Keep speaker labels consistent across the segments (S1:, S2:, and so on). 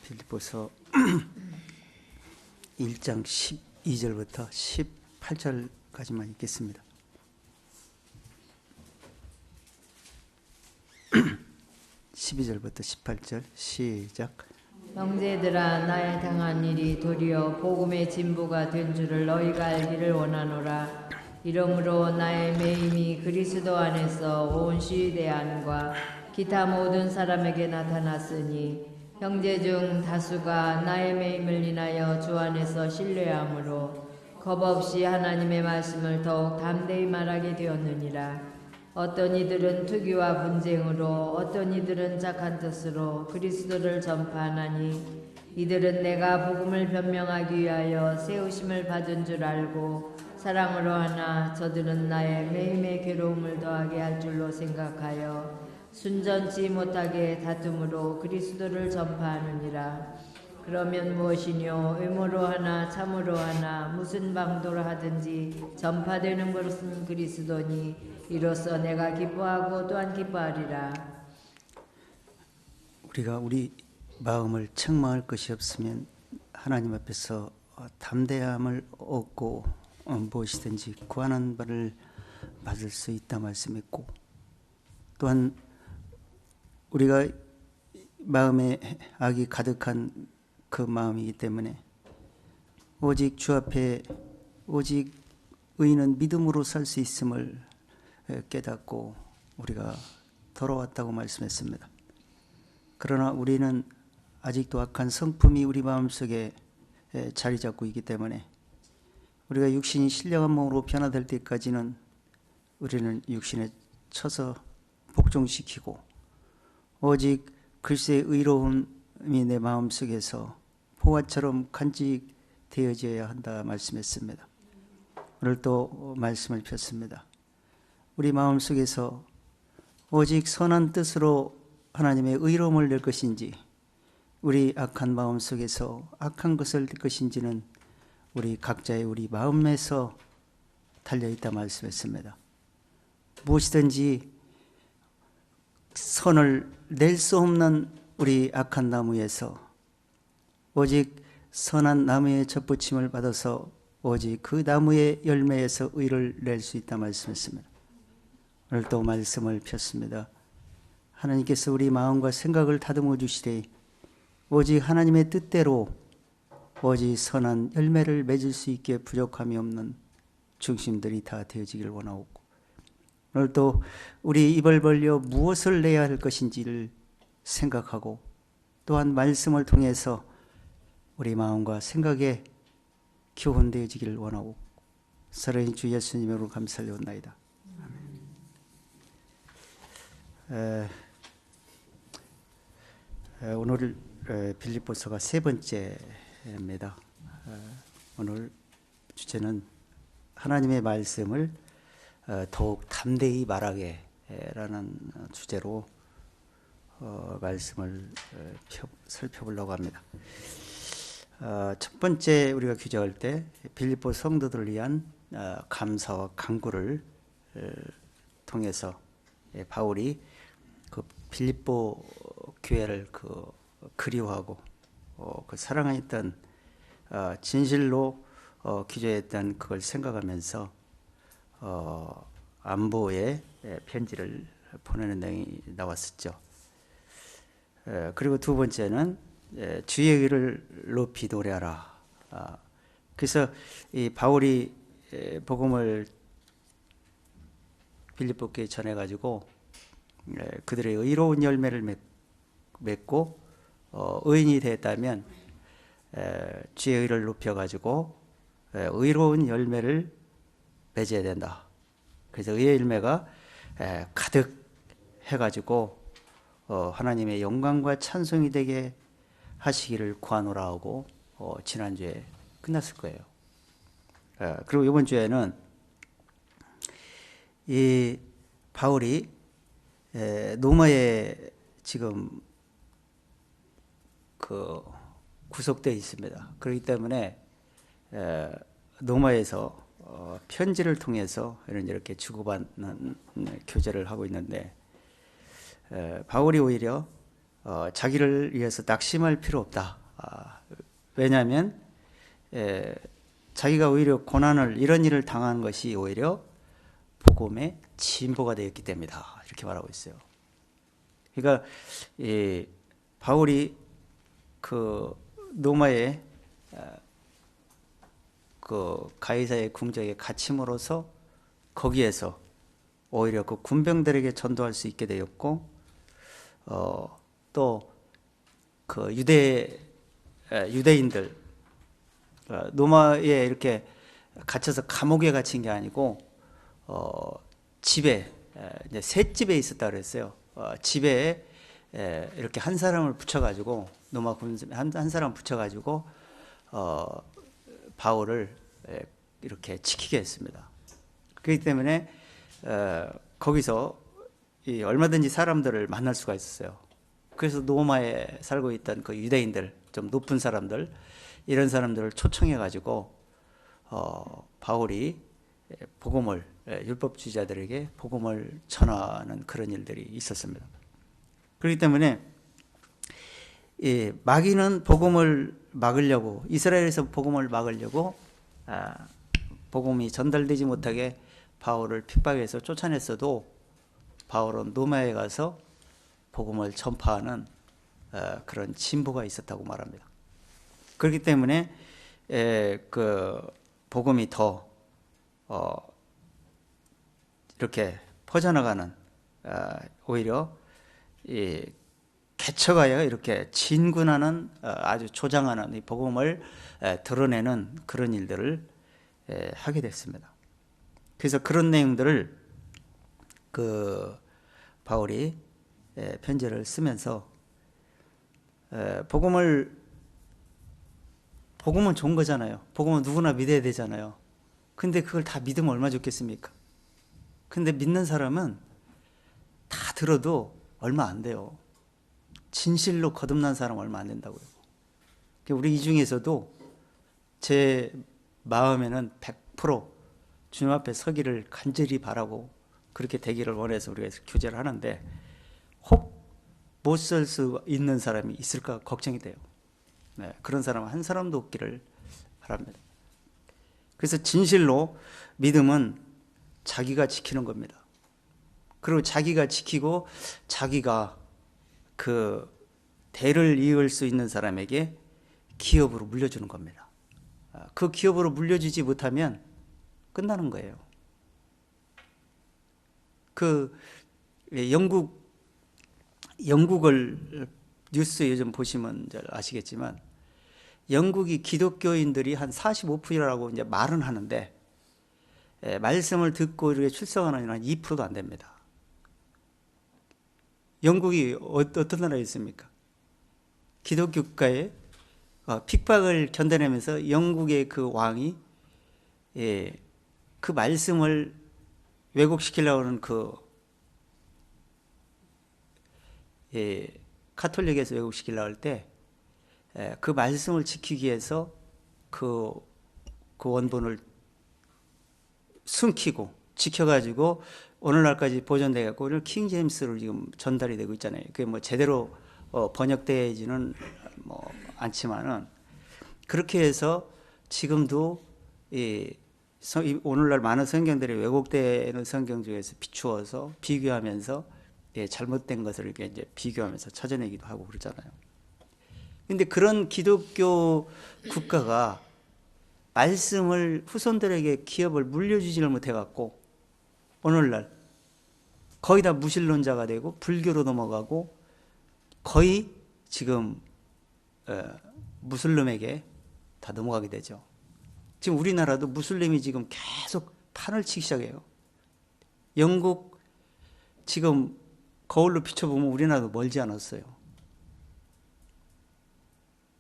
S1: 빌립보서 1장 12절부터 18절까지만 읽겠습니다. 12절부터 18절 시작.
S2: 형제들아, 나의 당한 일이 도리어 복음의 진보가 된 줄을 너희가 알기를 원하노라. 이러므로 나의 매임이 그리스도 안에서 온 시위대안과 기타 모든 사람에게 나타났으니 형제 중 다수가 나의 매임을 인하여 주 안에서 신뢰함으로 겁없이 하나님의 말씀을 더욱 담대히 말하게 되었느니라. 어떤 이들은 투기와 분쟁으로, 어떤 이들은 착한 뜻으로 그리스도를 전파하나니 이들은 내가 복음을 변명하기 위하여 세우심을 받은 줄 알고 사랑으로 하나 저들은 나의 매임의 괴로움을 더하게 할 줄로 생각하여 순전치 못하게 다툼으로 그리스도를 전파하느니라. 그러면 무엇이뇨? 의무로 하나 참으로 하나 무슨 방도로 하든지 전파되는 것은 그리스도니 이로써 내가 기뻐하고 또한 기뻐하리라.
S1: 우리가 우리 마음을 책망할 것이 없으면 하나님 앞에서 담대함을 얻고 무엇이든지 구하는 바를 받을 수 있다 말씀했고, 또한 우리가 마음에 악이 가득한 그 마음이기 때문에 오직 주 앞에 오직 의인은 믿음으로 살 수 있음을 깨닫고 우리가 돌아왔다고 말씀했습니다. 그러나 우리는 아직도 악한 성품이 우리 마음속에 자리 잡고 있기 때문에 우리가 육신이 신령한 몸으로 변화될 때까지는 우리는 육신에 쳐서 복종시키고 오직 글쎄의 의로움이 내 마음속에서 보화처럼 간직되어져야 한다 말씀했습니다. 오늘 또 말씀을 폈습니다. 우리 마음속에서 오직 선한 뜻으로 하나님의 의로움을 낼 것인지 우리 악한 마음속에서 악한 것을 낼 것인지는 우리 각자의 우리 마음에서 달려있다 말씀했습니다. 무엇이든지 선을 낼 수 없는 우리 악한 나무에서 오직 선한 나무의 접붙임을 받아서 오직 그 나무의 열매에서 의를 낼 수 있다 말씀했습니다. 오늘 또 말씀을 폈습니다. 하나님께서 우리 마음과 생각을 다듬어 주시되 오직 하나님의 뜻대로 오직 선한 열매를 맺을 수 있게 부족함이 없는 중심들이 다 되어지기를 원하고, 오늘 또 우리 입을 벌려 무엇을 내야 할 것인지를 생각하고 또한 말씀을 통해서 우리 마음과 생각에 교훈되어지기를 원하고 살아계신 주 예수님으로 감사드리옵나이다. 오늘 빌립보서가 세 번째입니다. 오늘 주제는 하나님의 말씀을 더욱 담대히 말하게 라는 주제로 말씀을 살펴보려고 합니다. 첫 번째 우리가 규정할 때 빌립보 성도들을 위한 감사와 간구를 통해서 바울이 그 빌립보 교회를 그리워하고 그 사랑했던 진실로 기도했던 그걸 생각하면서 안보의 편지를 보내는 내용이 나왔었죠. 그리고 두 번째는 주의 의를 높이 노래하라. 그래서 이 바울이 복음을 빌립보께 전해가지고 그들의 의로운 열매를 맺고 의인이 되었다면 주의 의를 높여가지고 의로운 열매를 맺어야 된다. 그래서 의의 열매가 가득 해가지고 하나님의 영광과 찬송이 되게 하시기를 구하노라 하고 지난주에 끝났을 거예요. 그리고 이번 주에는 이 바울이 로마에 지금 구속되어 있습니다. 그렇기 때문에 로마에서 편지를 통해서 이렇게 주고받는 교제를 하고 있는데 바울이 오히려 자기를 위해서 낙심할 필요 없다. 왜냐하면 자기가 오히려 고난을 이런 일을 당한 것이 오히려 복음의 진보가 되었기 때문이다. 이렇게 말하고 있어요. 그러니까 바울이 그 로마의 그 가이사의 궁정에 갇힘으로써 거기에서 오히려 그 군병들에게 전도할 수 있게 되었고, 또 그 유대인들 로마에 이렇게 갇혀서 감옥에 갇힌 게 아니고 집에 이제 새 집에 있었다 그랬어요. 집에 이렇게 한 사람을 붙여가지고 로마 군사 한 사람 붙여가지고 바울을 이렇게 지키게 했습니다. 그렇기 때문에 거기서 얼마든지 사람들을 만날 수가 있었어요. 그래서 로마에 살고 있던 그 유대인들, 좀 높은 사람들, 이런 사람들을 초청해 가지고 바울이 복음을 율법주의자들에게 복음을 전하는 그런 일들이 있었습니다. 그렇기 때문에 마귀는 복음을 막으려고, 이스라엘에서 복음을 막으려고 복음이 전달되지 못하게 바울을 핍박해서 쫓아냈어도 바울은 로마에 가서 복음을 전파하는 그런 진보가 있었다고 말합니다. 그렇기 때문에 그 복음이 더 이렇게 퍼져나가는, 오히려 개척하여 이렇게 진군하는, 아주 조장하는 이 복음을 드러내는 그런 일들을 하게 됐습니다. 그래서 그런 내용들을 그 바울이 편지를 쓰면서 복음은 좋은 거잖아요. 복음은 누구나 믿어야 되잖아요. 근데 그걸 다 믿으면 얼마나 좋겠습니까? 근데 믿는 사람은 다 들어도 얼마 안 돼요. 진실로 거듭난 사람 얼마 안 된다고요. 우리 이 중에서도 제 마음에는 100% 주님 앞에 서기를 간절히 바라고 그렇게 되기를 원해서 우리가 교제를 하는데, 혹 못 설 수 있는 사람이 있을까 걱정이 돼요. 그런 사람 한 사람도 없기를 바랍니다. 그래서 진실로 믿음은 자기가 지키는 겁니다. 그리고 자기가 지키고 자기가 그 대를 이을 수 있는 사람에게 기업으로 물려주는 겁니다. 그 기업으로 물려주지 못하면 끝나는 거예요. 그 영국을 뉴스 요즘 보시면 잘 아시겠지만, 영국이 기독교인들이 한 45%라고 이제 말은 하는데, 말씀을 듣고 이렇게 출석하는 이는 한 2%도 안 됩니다. 영국이 어떤 나라에 있습니까? 기독교 국가에 핍박을 견뎌내면서 영국의 그 왕이 그 말씀을 왜곡시키려고 하는 카톨릭에서 왜곡시키려고 할 때 그 말씀을 지키기 위해서 그 원본을 숨기고 지켜가지고 오늘날까지 보존돼 갖고 오늘 킹 제임스로 지금 전달이 되고 있잖아요. 그게 뭐 제대로 번역되지는 뭐 않지만은, 그렇게 해서 지금도 오늘날 많은 성경들이 왜곡되는 성경 중에서 비추어서 비교하면서 잘못된 것을 이렇게 이제 비교하면서 찾아내기도 하고 그러잖아요. 근데 그런 기독교 국가가 말씀을 후손들에게 기업을 물려주지를 못해갖고 오늘날 거의 다 무신론자가 되고 불교로 넘어가고 거의 지금 무슬림에게 다 넘어가게 되죠. 지금 우리나라도 무슬림이 지금 계속 판을 치기 시작해요. 영국 지금 거울로 비춰보면 우리나라도 멀지 않았어요.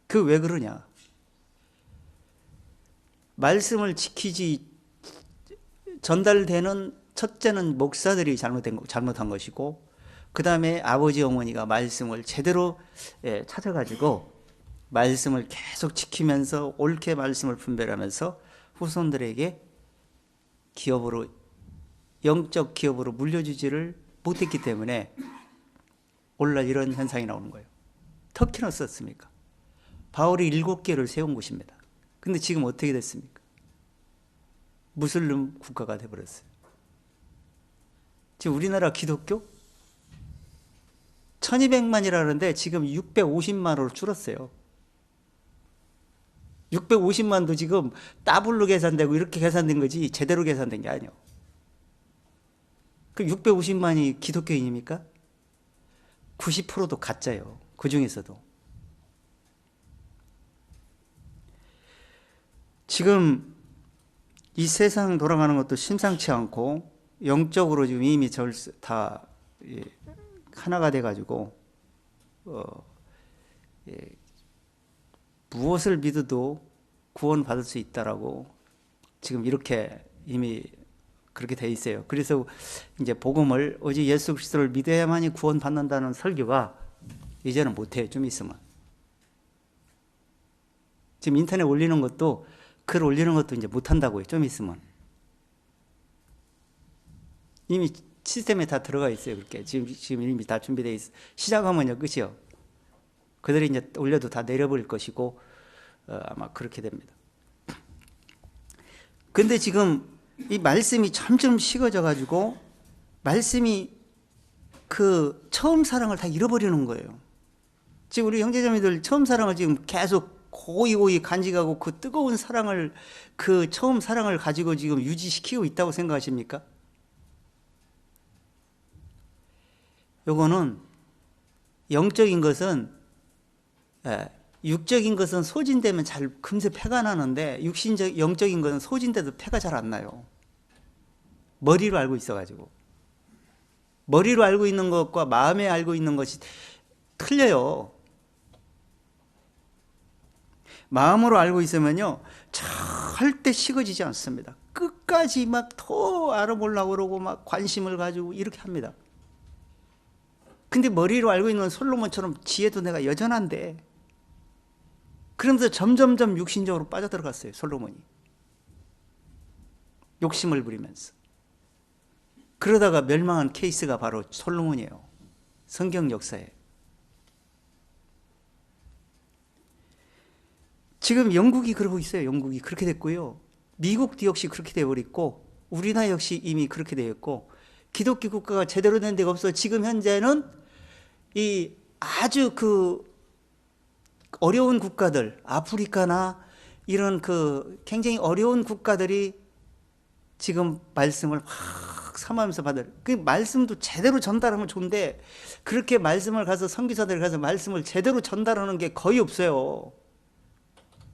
S1: 그 왜 그러냐? 말씀을 지키지, 전달되는 첫째는 목사들이 잘못한 것이고, 그 다음에 아버지 어머니가 말씀을 제대로 찾아가지고 말씀을 계속 지키면서 옳게 말씀을 분별하면서 후손들에게 기업으로, 영적 기업으로 물려주지를 못했기 때문에 오늘날 이런 현상이 나오는 거예요. 터키는 썼습니까? 바울이 7개를 세운 곳입니다. 근데 지금 어떻게 됐습니까? 무슬림 국가가 돼버렸어요. 지금 우리나라 기독교 1200만이라는데 지금 650만으로 줄었어요. 650만도 지금 더블로 계산되고 이렇게 계산된 거지 제대로 계산된 게 아니에요. 그 650만이 기독교인입니까? 90%도 가짜예요. 그 중에서도. 지금 이 세상 돌아가는 것도 심상치 않고 영적으로 지금 이미 다 하나가 돼가지고 무엇을 믿어도 구원받을 수 있다라고 지금 이렇게 이미 그렇게 돼 있어요. 그래서 이제 복음을 오직 예수 그리스도를 믿어야만이 구원받는다는 설교가 이제는 못해요. 좀 있으면. 지금 인터넷 올리는 것도 글 올리는 것도 이제 못한다고요. 좀 있으면. 이미 시스템에 다 들어가 있어요. 그렇게 지금 이미 다 준비되어 있어. 시작하면요 끝이요. 그들이 이제 올려도 다 내려버릴 것이고 아마 그렇게 됩니다. 근데 지금 이 말씀이 점점 식어져 가지고 말씀이 그 처음 사랑을 다 잃어버리는 거예요. 지금 우리 형제자매들 처음 사랑을 지금 계속 고이 간직하고 그 뜨거운 사랑을 그 처음 사랑을 가지고 지금 유지시키고 있다고 생각하십니까? 요거는 영적인 것은 육적인 것은 소진되면 잘 금세 패가 나는데 영적인 것은 소진돼도 패가 잘 안 나요. 머리로 알고 있어가지고. 머리로 알고 있는 것과 마음에 알고 있는 것이 틀려요. 마음으로 알고 있으면요 절대 식어지지 않습니다. 끝까지 막 더 알아보려고 그러고 막 관심을 가지고 이렇게 합니다. 근데 머리로 알고 있는 솔로몬처럼 지혜도 내가 여전한데 그러면서 점점점 육신적으로 빠져들어갔어요. 솔로몬이 욕심을 부리면서. 그러다가 멸망한 케이스가 바로 솔로몬이에요. 성경 역사에. 지금 영국이 그러고 있어요. 영국이 그렇게 됐고요. 미국도 역시 그렇게 되어버렸고 우리나라 역시 이미 그렇게 되었고 기독교 국가가 제대로 된 데가 없어. 지금 현재는 이 아주 그 어려운 국가들, 아프리카나 이런 그 굉장히 어려운 국가들이 지금 말씀을 확 삼으면서 받을. 그 말씀도 제대로 전달하면 좋은데 그렇게 말씀을 가서 선교사들이 가서 말씀을 제대로 전달하는 게 거의 없어요.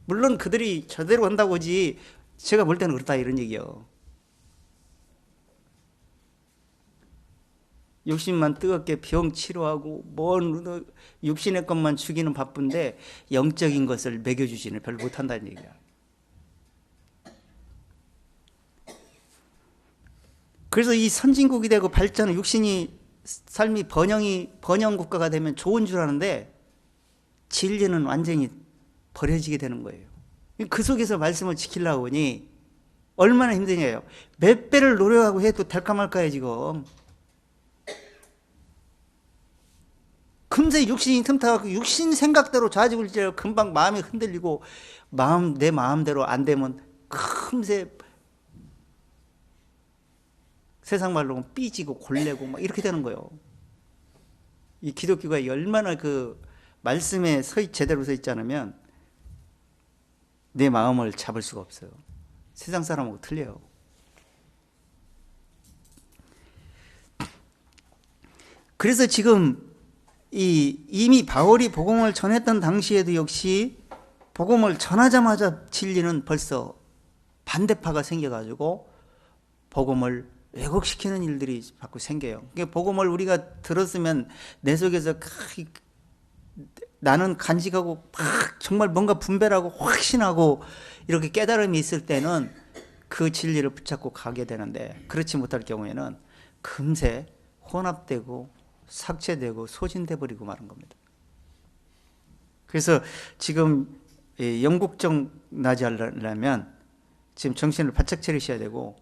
S1: 물론 그들이 제대로 한다고지 제가 볼 때는 그렇다 이런 얘기요. 육신만 뜨겁게 병 치료하고 뭔 육신의 것만 죽이는 바쁜데 영적인 것을 먹여주지는 별로 못한다는 얘기야. 그래서 이 선진국이 되고 발전은 육신이 삶이 번영 국가가 되면 좋은 줄 아는데 진리는 완전히 버려지게 되는 거예요. 그 속에서 말씀을 지키려고 하니 얼마나 힘드냐요. 몇 배를 노력하고 해도 될까 말까요 지금. 금세 육신이 틈타고 육신 생각대로 좌지우지하고 금방 마음이 흔들리고 내 마음대로 안 되면 금세 세상 말로 삐지고 골래고 막 이렇게 되는 거예요. 이 기독교가 얼마나 그 말씀에 제대로 서 있지 않으면 내 마음을 잡을 수가 없어요. 세상 사람하고 틀려요. 그래서 지금 이미 바울이 복음을 전했던 당시에도 역시 복음을 전하자마자 진리는 벌써 반대파가 생겨가지고 복음을 왜곡시키는 일들이 자꾸 생겨요. 그러니까 복음을 우리가 들었으면 내 속에서 나는 간직하고 막 정말 뭔가 분별하고 확신하고 이렇게 깨달음이 있을 때는 그 진리를 붙잡고 가게 되는데 그렇지 못할 경우에는 금세 혼합되고 삭제되고 소진돼 버리고 마는 겁니다. 그래서 지금 영국적 나지 않으려면 지금 정신을 바짝 차리셔야 되고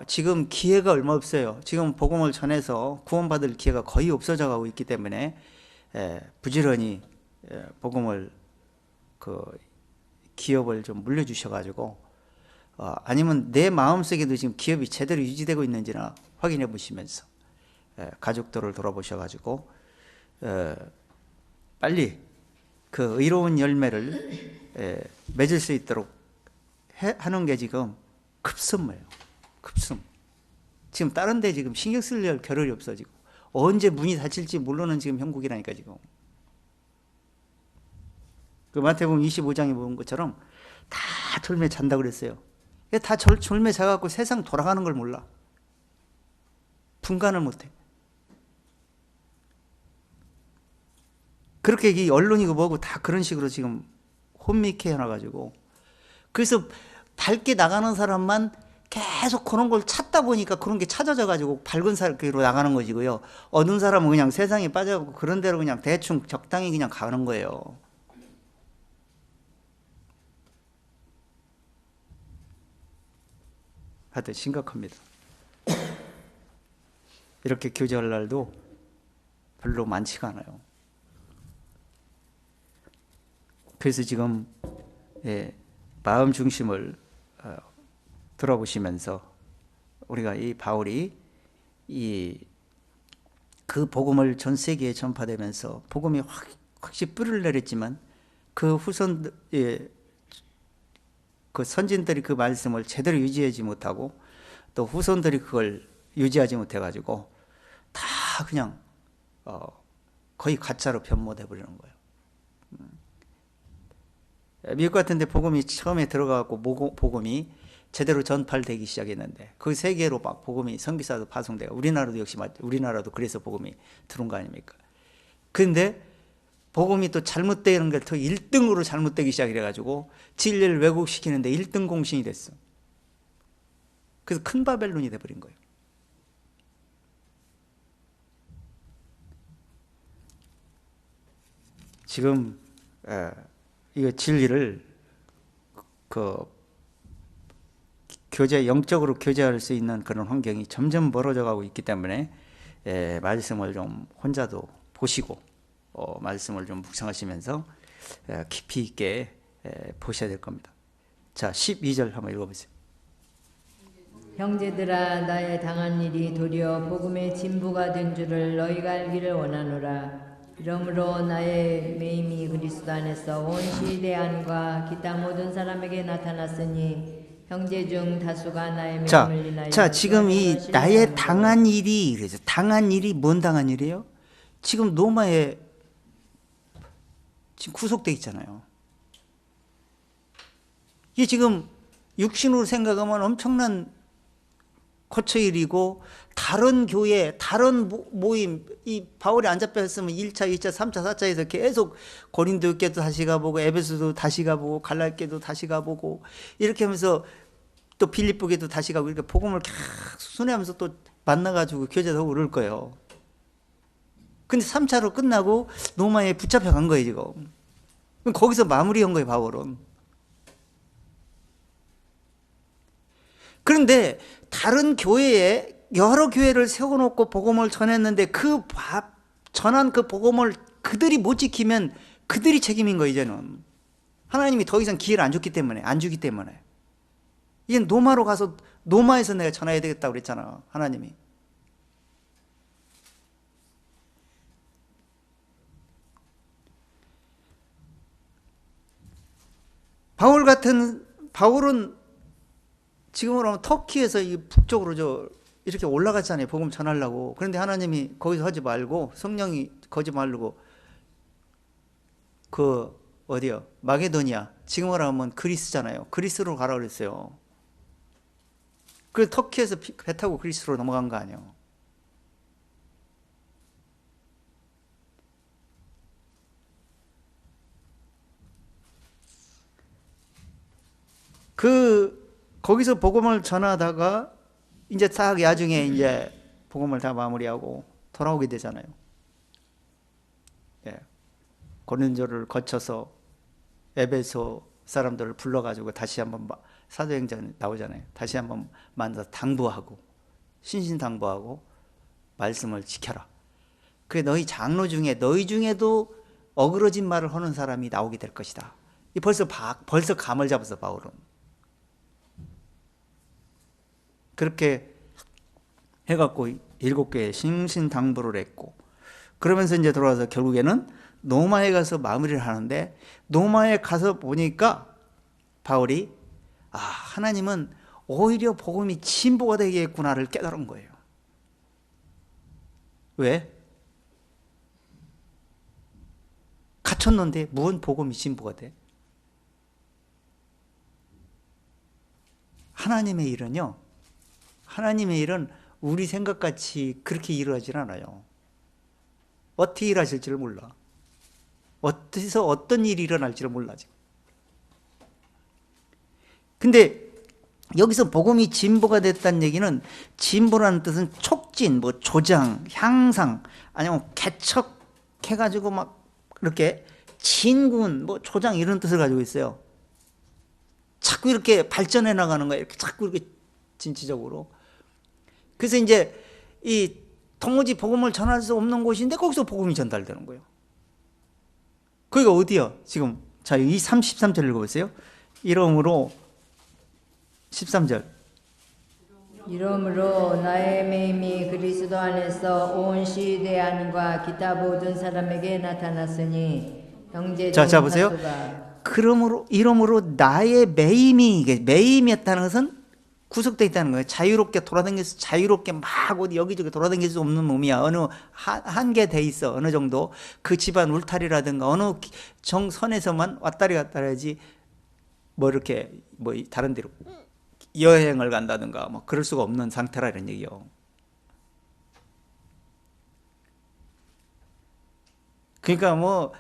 S1: 지금 기회가 얼마 없어요. 지금 복음을 전해서 구원받을 기회가 거의 없어져 가고 있기 때문에 부지런히 복음을 기업을 좀 물려주셔가지고 아니면 내 마음속에도 지금 기업이 제대로 유지되고 있는지나 확인해 보시면서 가족들을 돌아보셔가지고 빨리 그 의로운 열매를 맺을 수 있도록 하는 게 지금 급선무예요. 급선. 지금 다른 데 지금 신경 쓸 겨를이 없어지고 언제 문이 닫힐지 모르는 지금 형국이라니까 지금. 그 마태복음 25장에 본 것처럼 다 졸매 잔다고 그랬어요. 다 졸매 자갖고 세상 돌아가는 걸 몰라. 분간을 못해. 그렇게 이 언론이고 뭐고 다 그런 식으로 지금 혼미케 해놔가지고, 그래서 밝게 나가는 사람만 계속 그런 걸 찾다 보니까 그런 게 찾아져가지고 밝은 사람으로 나가는 것이고요. 어두운 사람은 그냥 세상에 빠져갖고 그런 대로 그냥 대충 적당히 그냥 가는 거예요. 하여튼 심각합니다. 이렇게 교제할 날도 별로 많지가 않아요. 그래서 지금 마음 중심을 들어보시면서 우리가 이 바울이 그 복음을 전 세계에 전파되면서 복음이 확실히 뿌리를 내렸지만 그 후손 그 선진들이 그 말씀을 제대로 유지하지 못하고 또 후손들이 그걸 유지하지 못해가지고 다 그냥 거의 가짜로 변모돼 버리는 거예요. 미국 같은 데 복음이 처음에 들어가고 복음이 제대로 전파되기 시작했는데 그 세계로 막 복음이 선교사도 파송되고 우리나라도 역시 우리나라도 그래서 복음이 들어온 거 아닙니까? 그런데 복음이 또 잘못되는 게 더 1등으로 잘못되기 시작해가지고 진리를 왜곡시키는데 1등 공신이 됐어. 그래서 큰 바벨론이 돼버린 거예요. 지금 이거 진리를 영적으로 교제할 수 있는 그런 환경이 점점 멀어져 가고 있기 때문에 말씀을 좀 혼자도 보시고 말씀을 좀 묵상하시면서 깊이 있게 보셔야 될 겁니다. 자, 12절 한번 읽어보세요.
S2: 형제들아 나의 당한 일이 도리어 복음의 진부가 된 줄을 너희가 알기를 원하노라. 이러므로 나의 매임이 그리스도 안에서 온 시대 안과 기타 모든 사람에게 나타났으니 형제 중 다수가 나의 매임을 인하여
S1: 자, 지금 이 나의 당한 일이, 그래서 당한 일이 뭔 당한 일이에요? 지금 로마에 지금 구속돼 있잖아요. 이게 지금 육신으로 생각하면 엄청난 거처일이고, 다른 교회, 다른 모임, 이 바울이 안 잡혔으면 1차, 2차, 3차, 4차에서 계속 고린도 교회도 다시 가보고, 에베소도 다시 가보고, 갈라디아도 다시 가보고, 이렇게 하면서 또 빌립보 교회도 다시 가고, 이렇게 복음을 계속 순회하면서 또 만나가지고 교제도 하고 그럴 거예요. 근데 3차로 끝나고 로마에 붙잡혀 간 거예요, 지금. 그럼 거기서 마무리한 거예요, 바울은. 그런데 다른 교회에 여러 교회를 세워놓고 복음을 전했는데 전한 그 복음을 그들이 못 지키면 그들이 책임인 거예요, 이제는. 하나님이 더 이상 기회를 안 주기 때문에. 이제 노마로 가서 노마에서 내가 전해야 되겠다고 그랬잖아, 하나님이. 바울은 지금으로 하면 터키에서 이 북쪽으로 이렇게 올라갔잖아요, 복음 전하려고. 그런데 하나님이 거기서 하지 말고 성령이 거지 말고 어디요? 마게도니아, 지금으로 하면 그리스잖아요. 그리스로 가라 그랬어요. 그래서 터키에서 배 타고 그리스로 넘어간 거 아니에요. 거기서 복음을 전하다가 이제 딱 야중에 이제 복음을 다 마무리하고 돌아오게 되잖아요. 고린도를 거쳐서 에베소 사람들을 불러가지고 다시 한번 사도행전 나오잖아요. 다시 한번 만나서 당부하고 신신당부하고 말씀을 지켜라. 그래 너희 장로 중에 너희 중에도 어그러진 말을 하는 사람이 나오게 될 것이다. 이 벌써 감을 잡았어 바울은. 그렇게 해갖고 7개의 신신당부를 했고, 그러면서 이제 돌아와서 결국에는 노마에 가서 마무리를 하는데, 노마에 가서 보니까 바울이 하나님은 오히려 복음이 진보가 되겠구나를 깨달은 거예요. 왜? 갇혔는데 무슨 복음이 진보가 돼? 하나님의 일은요, 하나님의 일은 우리 생각같이 그렇게 일하질 않아요. 어떻게 일하실지를 몰라. 어디서 어떤 일이 일어날지를 몰라 지금. 근데 여기서 복음이 진보가 됐다는 얘기는, 진보라는 뜻은 촉진, 뭐 조장, 향상, 아니면 개척해가지고 막 이렇게 진군, 뭐 조장 이런 뜻을 가지고 있어요. 자꾸 이렇게 발전해 나가는 거예요. 이렇게 자꾸 이렇게 진취적으로. 그래서 이제 이 도무지 복음을 전할 수 없는 곳인데 거기서 복음이 전달되는 거예요. 거기가 어디야? 지금 자, 이 33절 읽어보세요. 이러므로 13절.
S2: 이러므로 나의 매임이 그리스도 안에서 온 시대 안과 기타 모든 사람에게 나타났으니 형제중
S1: 자 보세요. 이러므로 나의 매임이, 이게 매임이었다는 것은 구속되어 있다는 거예요. 자유롭게 돌아다니면서 자유롭게 막 어디 여기저기 돌아다닐 수 없는 몸이야. 어느 한계돼 있어. 어느 정도 그 집안 울타리라든가 어느 정선에서만 왔다리 갔다 해야지, 뭐 이렇게 뭐 다른 데로 여행을 간다든가 뭐 그럴 수가 없는 상태라 이런 얘기요. 그러니까 뭐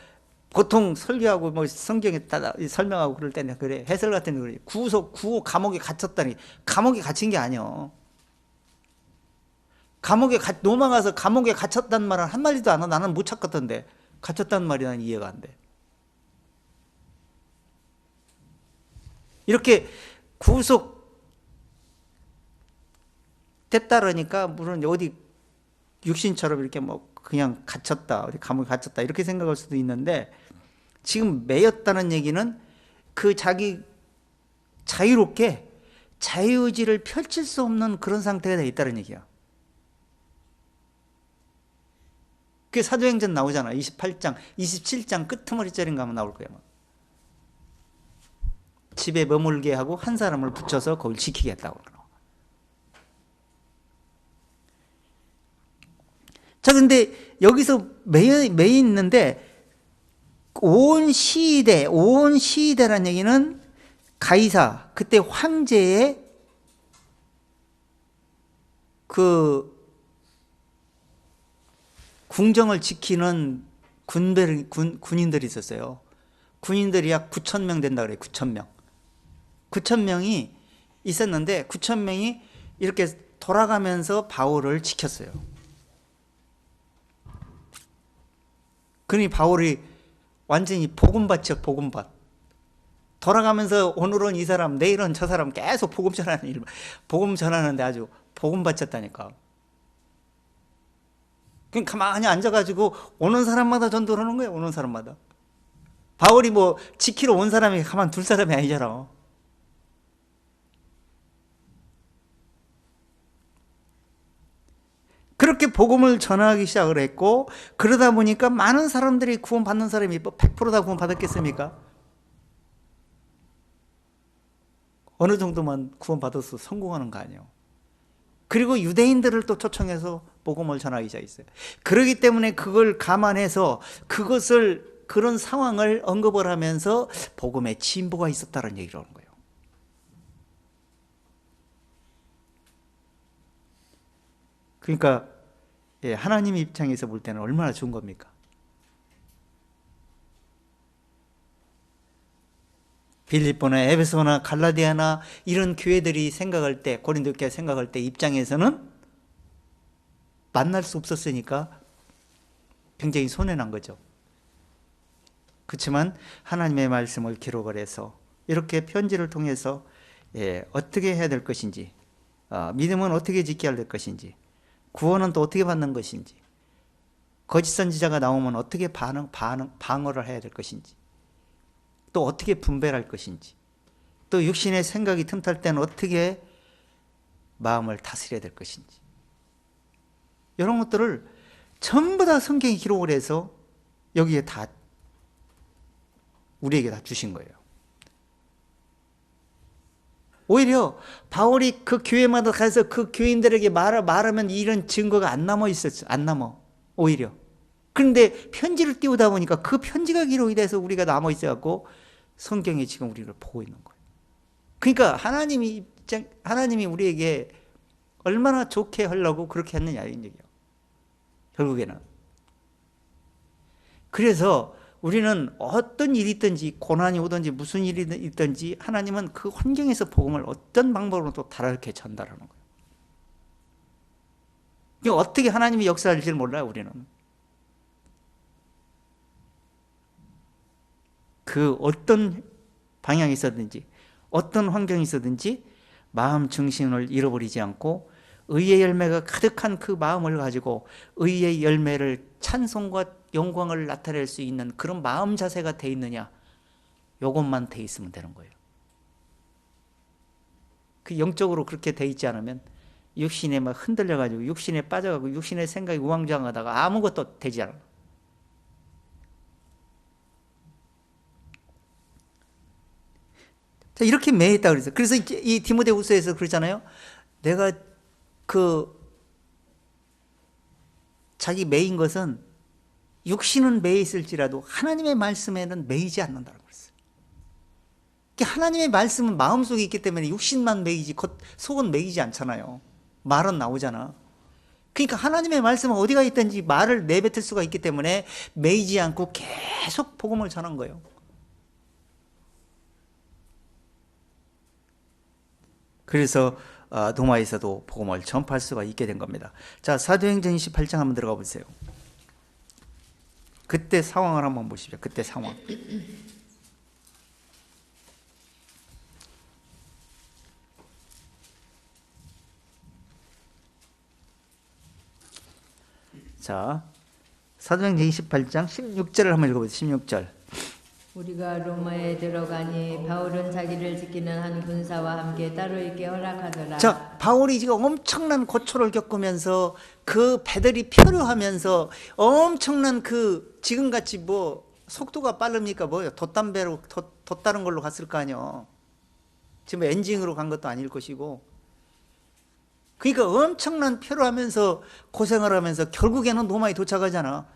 S1: 보통 설교하고 뭐 성경에 따라 설명하고 그럴 때는 그래, 해설 같은 거 그래. 구호 감옥에 갇혔다니. 감옥에 갇힌 게 아니요. 노마 가서 감옥에 갇혔단 말은 한 마디도 안 하. 나는 못 찾겠던데. 갇혔단 말이 난 이해가 안 돼. 이렇게 구속 됐다 그러니까 물론 어디 육신처럼 이렇게 뭐 그냥 갇혔다, 어디 감옥에 갇혔다 이렇게 생각할 수도 있는데, 지금 매였다는 얘기는 그 자기 자유롭게 자유의지를 펼칠 수 없는 그런 상태가 돼 있다는 얘기야. 그게 사도행전 나오잖아. 28장, 27장 끄트머리짜리인가 하면 나올 거야. 집에 머물게 하고 한 사람을 붙여서 거길 지키겠다고. 자, 근데 여기서 매여 있는데, 온 시대라는 얘기는 가이사, 그때 황제의 그 궁정을 지키는 군인들이 있었어요. 군인들이 약 9,000명 된다 그래요. 9,000명. 9,000명이 있었는데 9,000명이 이렇게 돌아가면서 바울을 지켰어요. 그러니 바울이 완전히 복음밭이요, 복음밭. 돌아가면서 오늘은 이 사람, 내일은 저 사람 계속 복음 전하는 일, 복음 전하는데 아주 복음밭이었다니까. 그냥 가만히 앉아가지고 오는 사람마다 전도를 하는 거예요, 오는 사람마다. 바울이 뭐 지키러 온 사람이 가만 둘 사람이 아니잖아. 그렇게 복음을 전하기 시작을 했고, 그러다 보니까 많은 사람들이 구원받는 사람이 100% 다 구원받았겠습니까? 어느 정도만 구원받아서 성공하는 거 아니에요. 그리고 유대인들을 또 초청해서 복음을 전하기 시작했어요. 그렇기 때문에 그걸 감안해서 그런 상황을 언급을 하면서 복음의 진보가 있었다는 얘기를 하는 거예요. 그러니까 하나님 입장에서 볼 때는 얼마나 좋은 겁니까? 빌립보나 에베소나 갈라디아나 이런 교회들이 생각할 때, 고린도 교회 생각할 때 입장에서는 만날 수 없었으니까 굉장히 손해난 거죠. 그렇지만 하나님의 말씀을 기록을 해서 이렇게 편지를 통해서 어떻게 해야 될 것인지, 믿음은 어떻게 지켜야 될 것인지, 구원은 또 어떻게 받는 것인지, 거짓 선지자가 나오면 어떻게 방어를 해야 될 것인지, 또 어떻게 분별할 것인지, 또 육신의 생각이 틈탈 때는 어떻게 마음을 다스려야 될 것인지, 이런 것들을 전부 다 성경에 기록을 해서 여기에 다 우리에게 다 주신 거예요. 오히려 바울이 그 교회마다 가서 그 교인들에게 말하면 이런 증거가 안 남아 있었어. 안 남아. 오히려. 그런데 편지를 띄우다 보니까 그 편지가 기록이 돼서 우리가 남아 있어갖고 성경이 지금 우리를 보고 있는 거예요. 그러니까 하나님이 우리에게 얼마나 좋게 하려고 그렇게 했느냐, 이런 얘기예요. 결국에는. 그래서 우리는 어떤 일이 있든지, 고난이 오든지 무슨 일이 있든지 하나님은 그 환경에서 복음을 어떤 방법으로 또 다르게 전달하는 거예요. 그러니까 어떻게 하나님이 역사할지 몰라요, 우리는. 그 어떤 방향이 있었든지, 어떤 환경이 있었든지 마음 중심을 잃어버리지 않고 의의 열매가 가득한 그 마음을 가지고 의의 열매를, 찬송과 영광을 나타낼 수 있는 그런 마음 자세가 돼 있느냐, 요것만 돼 있으면 되는 거예요. 그 영적으로 그렇게 돼 있지 않으면 육신에 막 흔들려가지고 육신에 빠져가고 육신의 생각이 우왕좌왕하다가 아무것도 되지 않아요. 자, 이렇게 매했다 그랬어요. 그래서 이 디모데후서에서 그러잖아요. 내가 자기 매인 것은 육신은 매여 있을지라도 하나님의 말씀에는 매이지 않는다고 그랬어요. 하나님의 말씀은 마음속에 있기 때문에 육신만 매이지 속은 매이지 않잖아요. 말은 나오잖아. 그러니까 하나님의 말씀은 어디가 있든지 말을 내뱉을 수가 있기 때문에 매이지 않고 계속 복음을 전한 거예요. 그래서 로마에서도 복음을 전파할 수가 있게 된 겁니다. 자, 사도행전 28장 한번 들어가 보세요. 그때 상황을 한번 보십시오. 그때 상황. 자, 사도행전 28장 16절을 한번 읽어보세요. 16절.
S2: 우리가 로마에 들어가니 바울은 자기를 지키는 한 군사와 함께 따로 있게 허락하더라.
S1: 자, 바울이 지금 엄청난 고초를 겪으면서 그 배들이 표류하면서 엄청난 지금같이 뭐 속도가 빠릅니까? 뭐요? 돛담배로 돛다른 걸로 갔을 거 아니에요. 지금 엔진으로 간 것도 아닐 것이고. 그러니까 엄청난 표류하면서 고생을 하면서 결국에는 로마에 도착하잖아.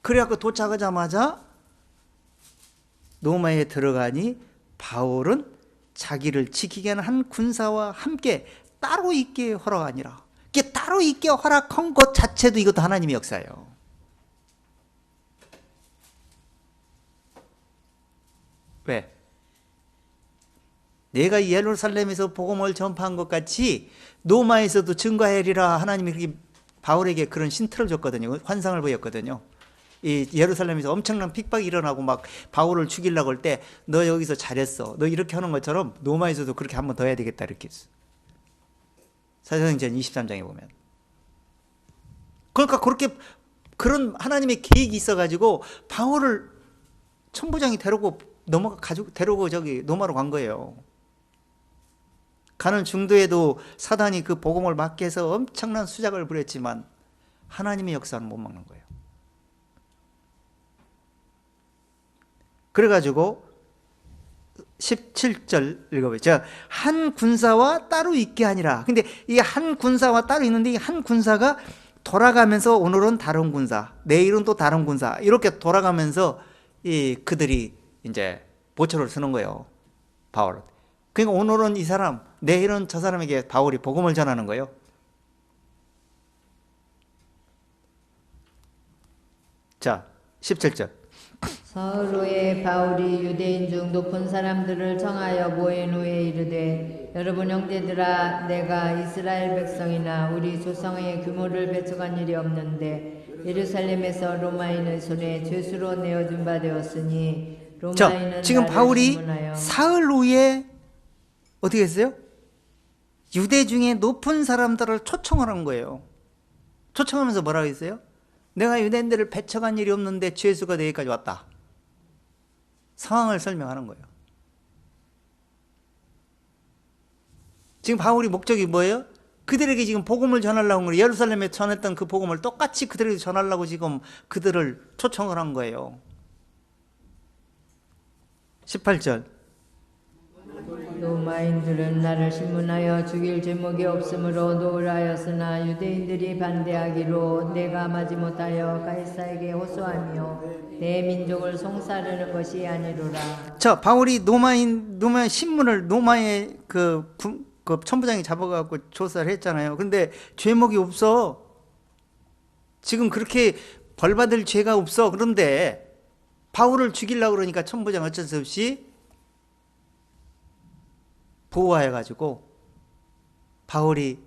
S1: 그래갖고 도착하자마자 로마에 들어가니 바울은 자기를 지키게 하는 한 군사와 함께 따로 있게 허락하니라. 이게 따로 있게 허락한 것 자체도 이것도 하나님의 역사예요. 왜? 내가 예루살렘에서 복음을 전파한 것 같이 로마에서도 증거하리라. 하나님이 그렇게 바울에게 그런 신트를 줬거든요. 환상을 보였거든요. 이 예루살렘에서 엄청난 핍박이 일어나고 막 바울을 죽이려고 할 때 너 여기서 잘했어. 너 이렇게 하는 것처럼 로마에서도 그렇게 한 번 더 해야 되겠다 이렇게 했어. 사도행전 23장에 보면. 그러니까 그렇게 그런 하나님의 계획이 있어가지고 바울을 천부장이 데리고 저기 로마로 간 거예요. 가는 중도에도 사단이 그 복음을 막게 해서 엄청난 수작을 부렸지만 하나님의 역사는 못 막는 거예요. 그래가지고 17절 읽어보죠. 한 군사와 따로 있게 하니라. 근데 이 한 군사와 따로 있는데 이 한 군사가 돌아가면서 오늘은 다른 군사, 내일은 또 다른 군사 이렇게 돌아가면서 그들이 이제 보초를 쓰는 거예요. 바울은. 그러니까 오늘은 이 사람, 내일은 저 사람에게 바울이 복음을 전하는 거예요. 자, 17절.
S2: 사흘 바울이 유대인 중 높은 사람들을 청하여 모인 후에 이르되 여러분 형제들아 내가 이스라엘 백성이나 우리 조상의 규모를 배척한 일이 없는데 예루살렘에서 로마인의 손에 죄수로 내어준 바 되었으니 로마인은
S1: 자, 지금 바울이 사흘 후에 어떻게 했어요? 유대 중에 높은 사람들을 초청을 한 거예요. 초청하면서 뭐라고 했어요? 내가 유대인들을 배척한 일이 없는데 죄수가 내게까지 왔다. 상황을 설명하는 거예요. 지금 바울이 목적이 뭐예요? 그들에게 지금 복음을 전하려고 그래요. 예루살렘에 전했던 그 복음을 똑같이 그들에게 전하려고 지금 그들을 초청을 한 거예요. 18절.
S2: 로마인들은 나를 신문하여 죽일 제목이 없으므로 노울하였으나 유대인들이 반대하기로 내가 마지 못하여 가이사에게 호소하며 내 민족을 송사르는 것이 아니로라.
S1: 자, 바울이 노마의 신문을 노마의 그 천부장이 잡아갖고 조사를 했잖아요. 근데 죄목이 없어. 지금 그렇게 벌받을 죄가 없어. 그런데 바울을 죽이려고 그러니까 천부장 어쩔 수 없이 보호해가지고 바울이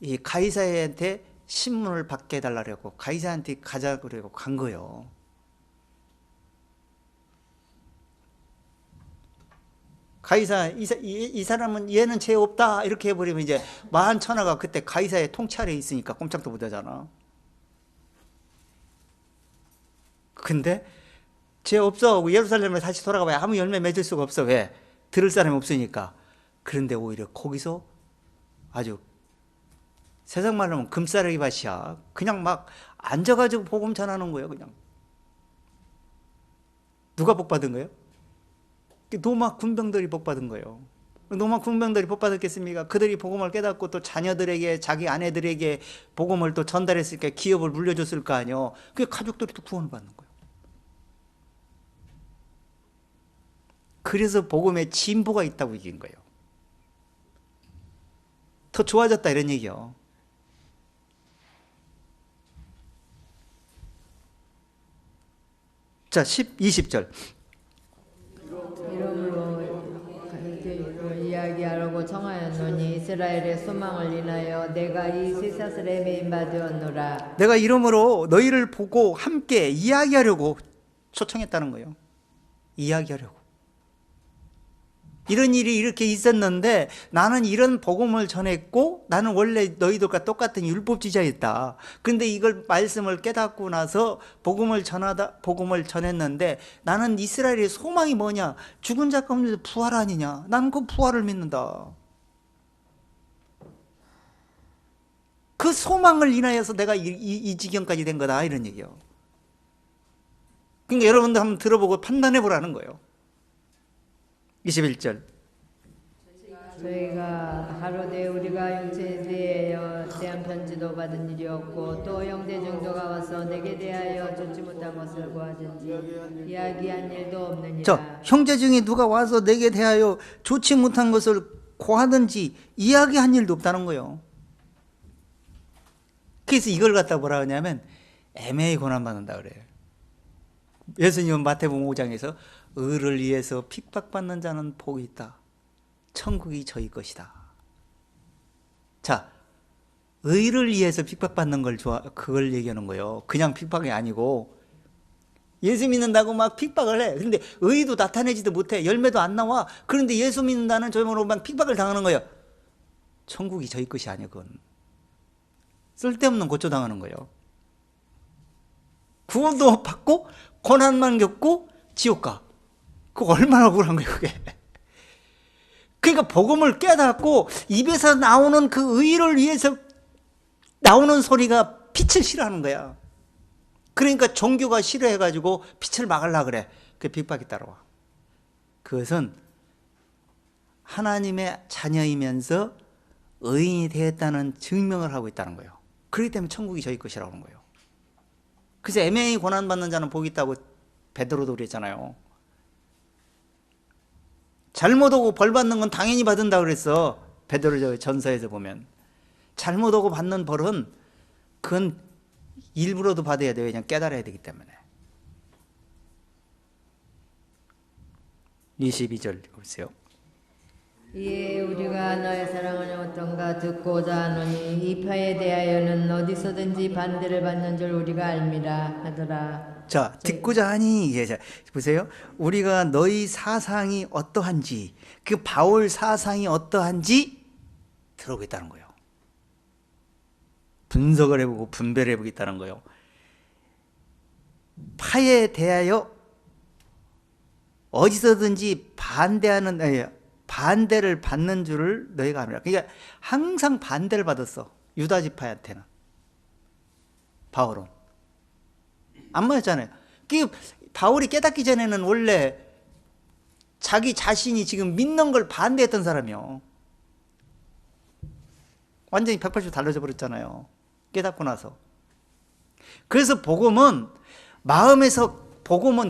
S1: 이 가이사한테 신문을 받게 해달라고 가이사한테 가자고 그러고 간 거예요. 가이사 이 사람은 얘는 죄 없다 이렇게 해버리면 이제 만천하가 그때 가이사의 통치 아래에 있으니까 꼼짝도 못하잖아. 근데 죄 없어. 예루살렘에 다시 돌아가봐야 아무 열매 맺을 수가 없어. 왜? 들을 사람이 없으니까. 그런데 오히려 거기서 아주 세상 말로 하면 금싸라기 밭이야. 그냥 막 앉아가지고 복음 전하는 거예요. 그냥. 누가 복 받은 거예요? 노마 군병들이 복 받은 거예요. 노마 군병들이 복 받았겠습니까? 그들이 복음을 깨닫고 또 자녀들에게 자기 아내들에게 복음을 또 전달했으니까 기업을 물려줬을 거 아니에요. 그 가족들이 또 구원을 받는 거예요. 그래서 복음에 진보가 있다고 얘기한 거예요. 더 좋아졌다 이런 얘기요. 자, 20절.
S2: 이러므로 이야기하라고 청하였노니 이스라엘의 소망을 인하여 내가 이 쇠사슬에 매인받았노라.
S1: 내가 이러므로 너희를 보고 함께 이야기하려고 초청했다는 거예요. 이야기하려고. 이런 일이 이렇게 있었는데 나는 이런 복음을 전했고 나는 원래 너희들과 똑같은 율법주의자였다. 근데 이걸 말씀을 깨닫고 나서 복음을 전했는데 나는 이스라엘의 소망이 뭐냐? 죽은 자 가운데 부활 아니냐? 나는 그 부활을 믿는다. 그 소망을 인하여서 내가 이 지경까지 된 거다 이런 얘기요. 그러니까 여러분들 한번 들어보고 판단해 보라는 거예요. 21절.
S2: 저희가 하루되 우리가 육체에 대한 편지도 받은 일이 없고 또 형제 정도가 와서 내게 대하여 좋지 못한 것을 구하든지 이야기한 일도 없느니라.
S1: 자, 형제 중에 누가 와서 내게 대하여 좋지 못한 것을 고하든지 이야기한 일도 없다는 거예요. 그래서 이걸 갖다 뭐라 하냐면 애매히 고난받는다 그래요. 예수님은 마태복음 5장에서 의를 위해서 핍박받는 자는 복이 있다. 천국이 저희 것이다. 자, 의를 위해서 핍박받는 걸 그걸 얘기하는 거예요. 그냥 핍박이 아니고 예수 믿는다고 막 핍박을 해. 그런데 의도 나타내지도 못해. 열매도 안 나와. 그런데 예수 믿는다는 저명으로 막 핍박을 당하는 거예요. 천국이 저희 것이 아니야. 그건 쓸데없는 고초당하는 거예요. 구원도 받고 고난만 겪고 지옥 가. 그거 얼마나 억울한 거예요, 그게. 그러니까 복음을 깨닫고 입에서 나오는 그 의를 위해서 나오는 소리가 빛을 싫어하는 거야. 그러니까 종교가 싫어해가지고 빛을 막으려고 그래. 그 핍박이 따라와. 그것은 하나님의 자녀이면서 의인이 되었다는 증명을 하고 있다는 거예요. 그렇기 때문에 천국이 저희 것이라고 하는 거예요. 그래서 애매히 고난받는 자는 복이 있다고 베드로도 그랬잖아요. 잘못 오고 벌 받는 건 당연히 받는다 그랬어. 베드로 전서에서 보면 잘못 오고 받는 벌은 그건 일부러도 받아야 돼요. 그냥 깨달아야 되기 때문에. 22절 보세요.
S2: 이에 우리가 너의 사랑은 어떤가 듣고자 하노니 이 파에 대하여는 어디서든지 반대를 받는 줄 우리가 알미라 하더라.
S1: 자, 듣고자 하니, 예, 자, 보세요. 우리가 너희 사상이 어떠한지, 그 바울 사상이 어떠한지 들어보겠다는 거예요. 분석을 해보고 분별해 보겠다는 거예요. 파에 대하여 어디서든지 반대를 받는 줄을 너희가 압니다. 그러니까 항상 반대를 받았어. 유다 지파한테는. 바울은 안 맞았잖아요. 바울이 깨닫기 전에는 원래 자기 자신이 지금 믿는 걸 반대했던 사람이요. 완전히 180도 달라져 버렸잖아요. 깨닫고 나서. 그래서 복음은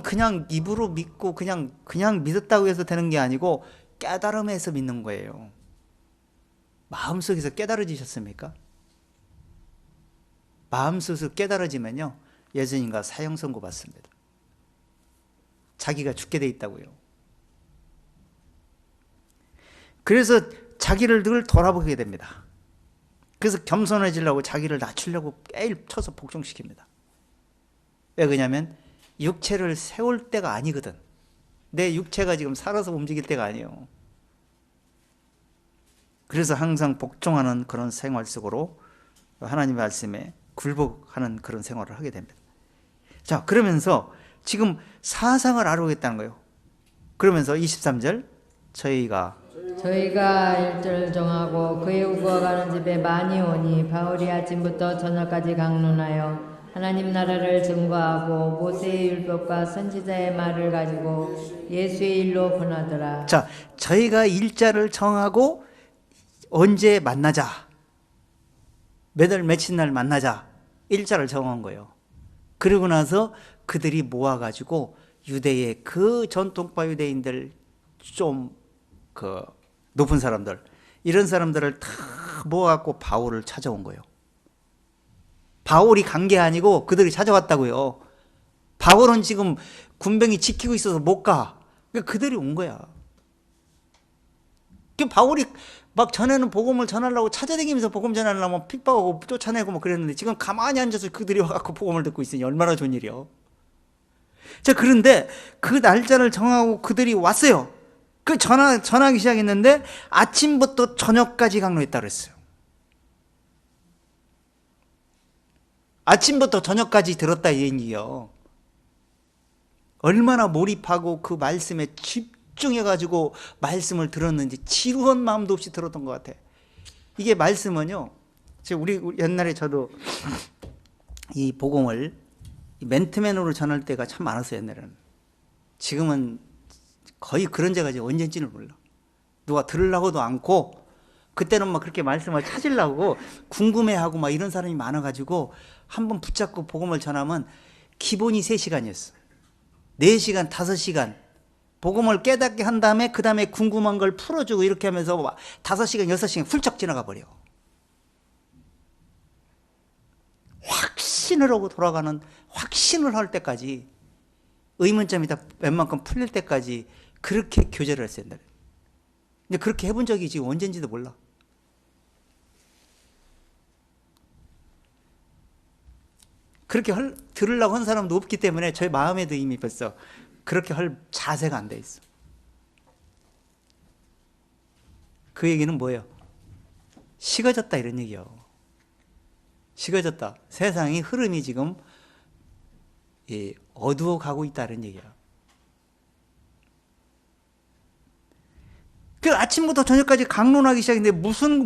S1: 그냥 입으로 믿고 그냥 믿었다고 해서 되는 게 아니고 깨달음에서 믿는 거예요. 마음속에서 깨달아지셨습니까? 마음속에서 깨달아지면요, 예수님과 사형 선고 받습니다. 자기가 죽게 돼 있다고요. 그래서 자기를 늘 돌아보게 됩니다. 그래서 겸손해지려고 자기를 낮추려고 매일 쳐서 복종시킵니다. 왜 그러냐면 육체를 세울 때가 아니거든. 내 육체가 지금 살아서 움직일 때가 아니에요. 그래서 항상 복종하는 그런 생활 속으로 하나님의 말씀에 굴복하는 그런 생활을 하게 됩니다. 자, 그러면서 지금 사상을 알아보겠다는 거예요. 그러면서 23절 저희가
S2: 일절 정하고 그의 우거가는 집에 많이 오니 바울이 아침부터 저녁까지 강론하여 하나님 나라를 증거하고 모세의 율법과 선지자의 말을 가지고 예수의 일로 권하더라.
S1: 자, 저희가 일자를 정하고 언제 만나자, 며칠 날 만나자, 일자를 정한 거예요. 그러고 나서 그들이 모아가지고 유대의 그 전통파 유대인들 좀 높은 사람들, 이런 사람들을 다 모아갖고 바울을 찾아온 거예요. 바울이 간 게 아니고 그들이 찾아왔다고요. 바울은 지금 군병이 지키고 있어서 못 가. 그러니까 그들이 온 거야. 바울이 막 전에는 복음을 전하려고 찾아다니면서 복음 전하려면 핍박하고 쫓아내고 뭐 그랬는데 지금 가만히 앉아서 그들이 와갖고 복음을 듣고 있으니 얼마나 좋은 일이요. 자, 그런데 그 날짜를 정하고 그들이 왔어요. 전하기 시작했는데 아침부터 저녁까지 강론했다 그랬어요. 아침부터 저녁까지 들었다 이 얘기요. 얼마나 몰입하고 그 말씀에 집중해가지고 말씀을 들었는지 지루한 마음도 없이 들었던 것 같아. 이게 말씀은요, 우리 옛날에 저도 이 복음을 멘트맨으로 전할 때가 참 많았어요, 옛날에는. 지금은 거의 그런 데가 언제인지는 몰라. 누가 들으려고도 않고, 그때는 막 그렇게 말씀을 찾으려고 궁금해하고 막 이런 사람이 많아가지고 한번 붙잡고 복음을 전하면 기본이 3시간이었어. 4시간, 5시간. 복음을 깨닫게 한 다음에 그 다음에 궁금한 걸 풀어주고 이렇게 하면서 5시간, 6시간 훌쩍 지나가 버려. 확신을 하고 돌아가는, 확신을 할 때까지, 의문점이 다 웬만큼 풀릴 때까지 그렇게 교제를 했어요. 근데 그렇게 해본 적이 지금 언젠지도 몰라. 그렇게 들으려고 한 사람도 없기 때문에 저희 마음에도 이미 벌써 그렇게 할 자세가 안 돼 있어. 그 얘기는 뭐예요? 식어졌다 이런 얘기요. 식어졌다. 세상이 흐름이 지금 어두워 가고 있다는 얘기야. 그 아침부터 저녁까지 강론하기 시작했는데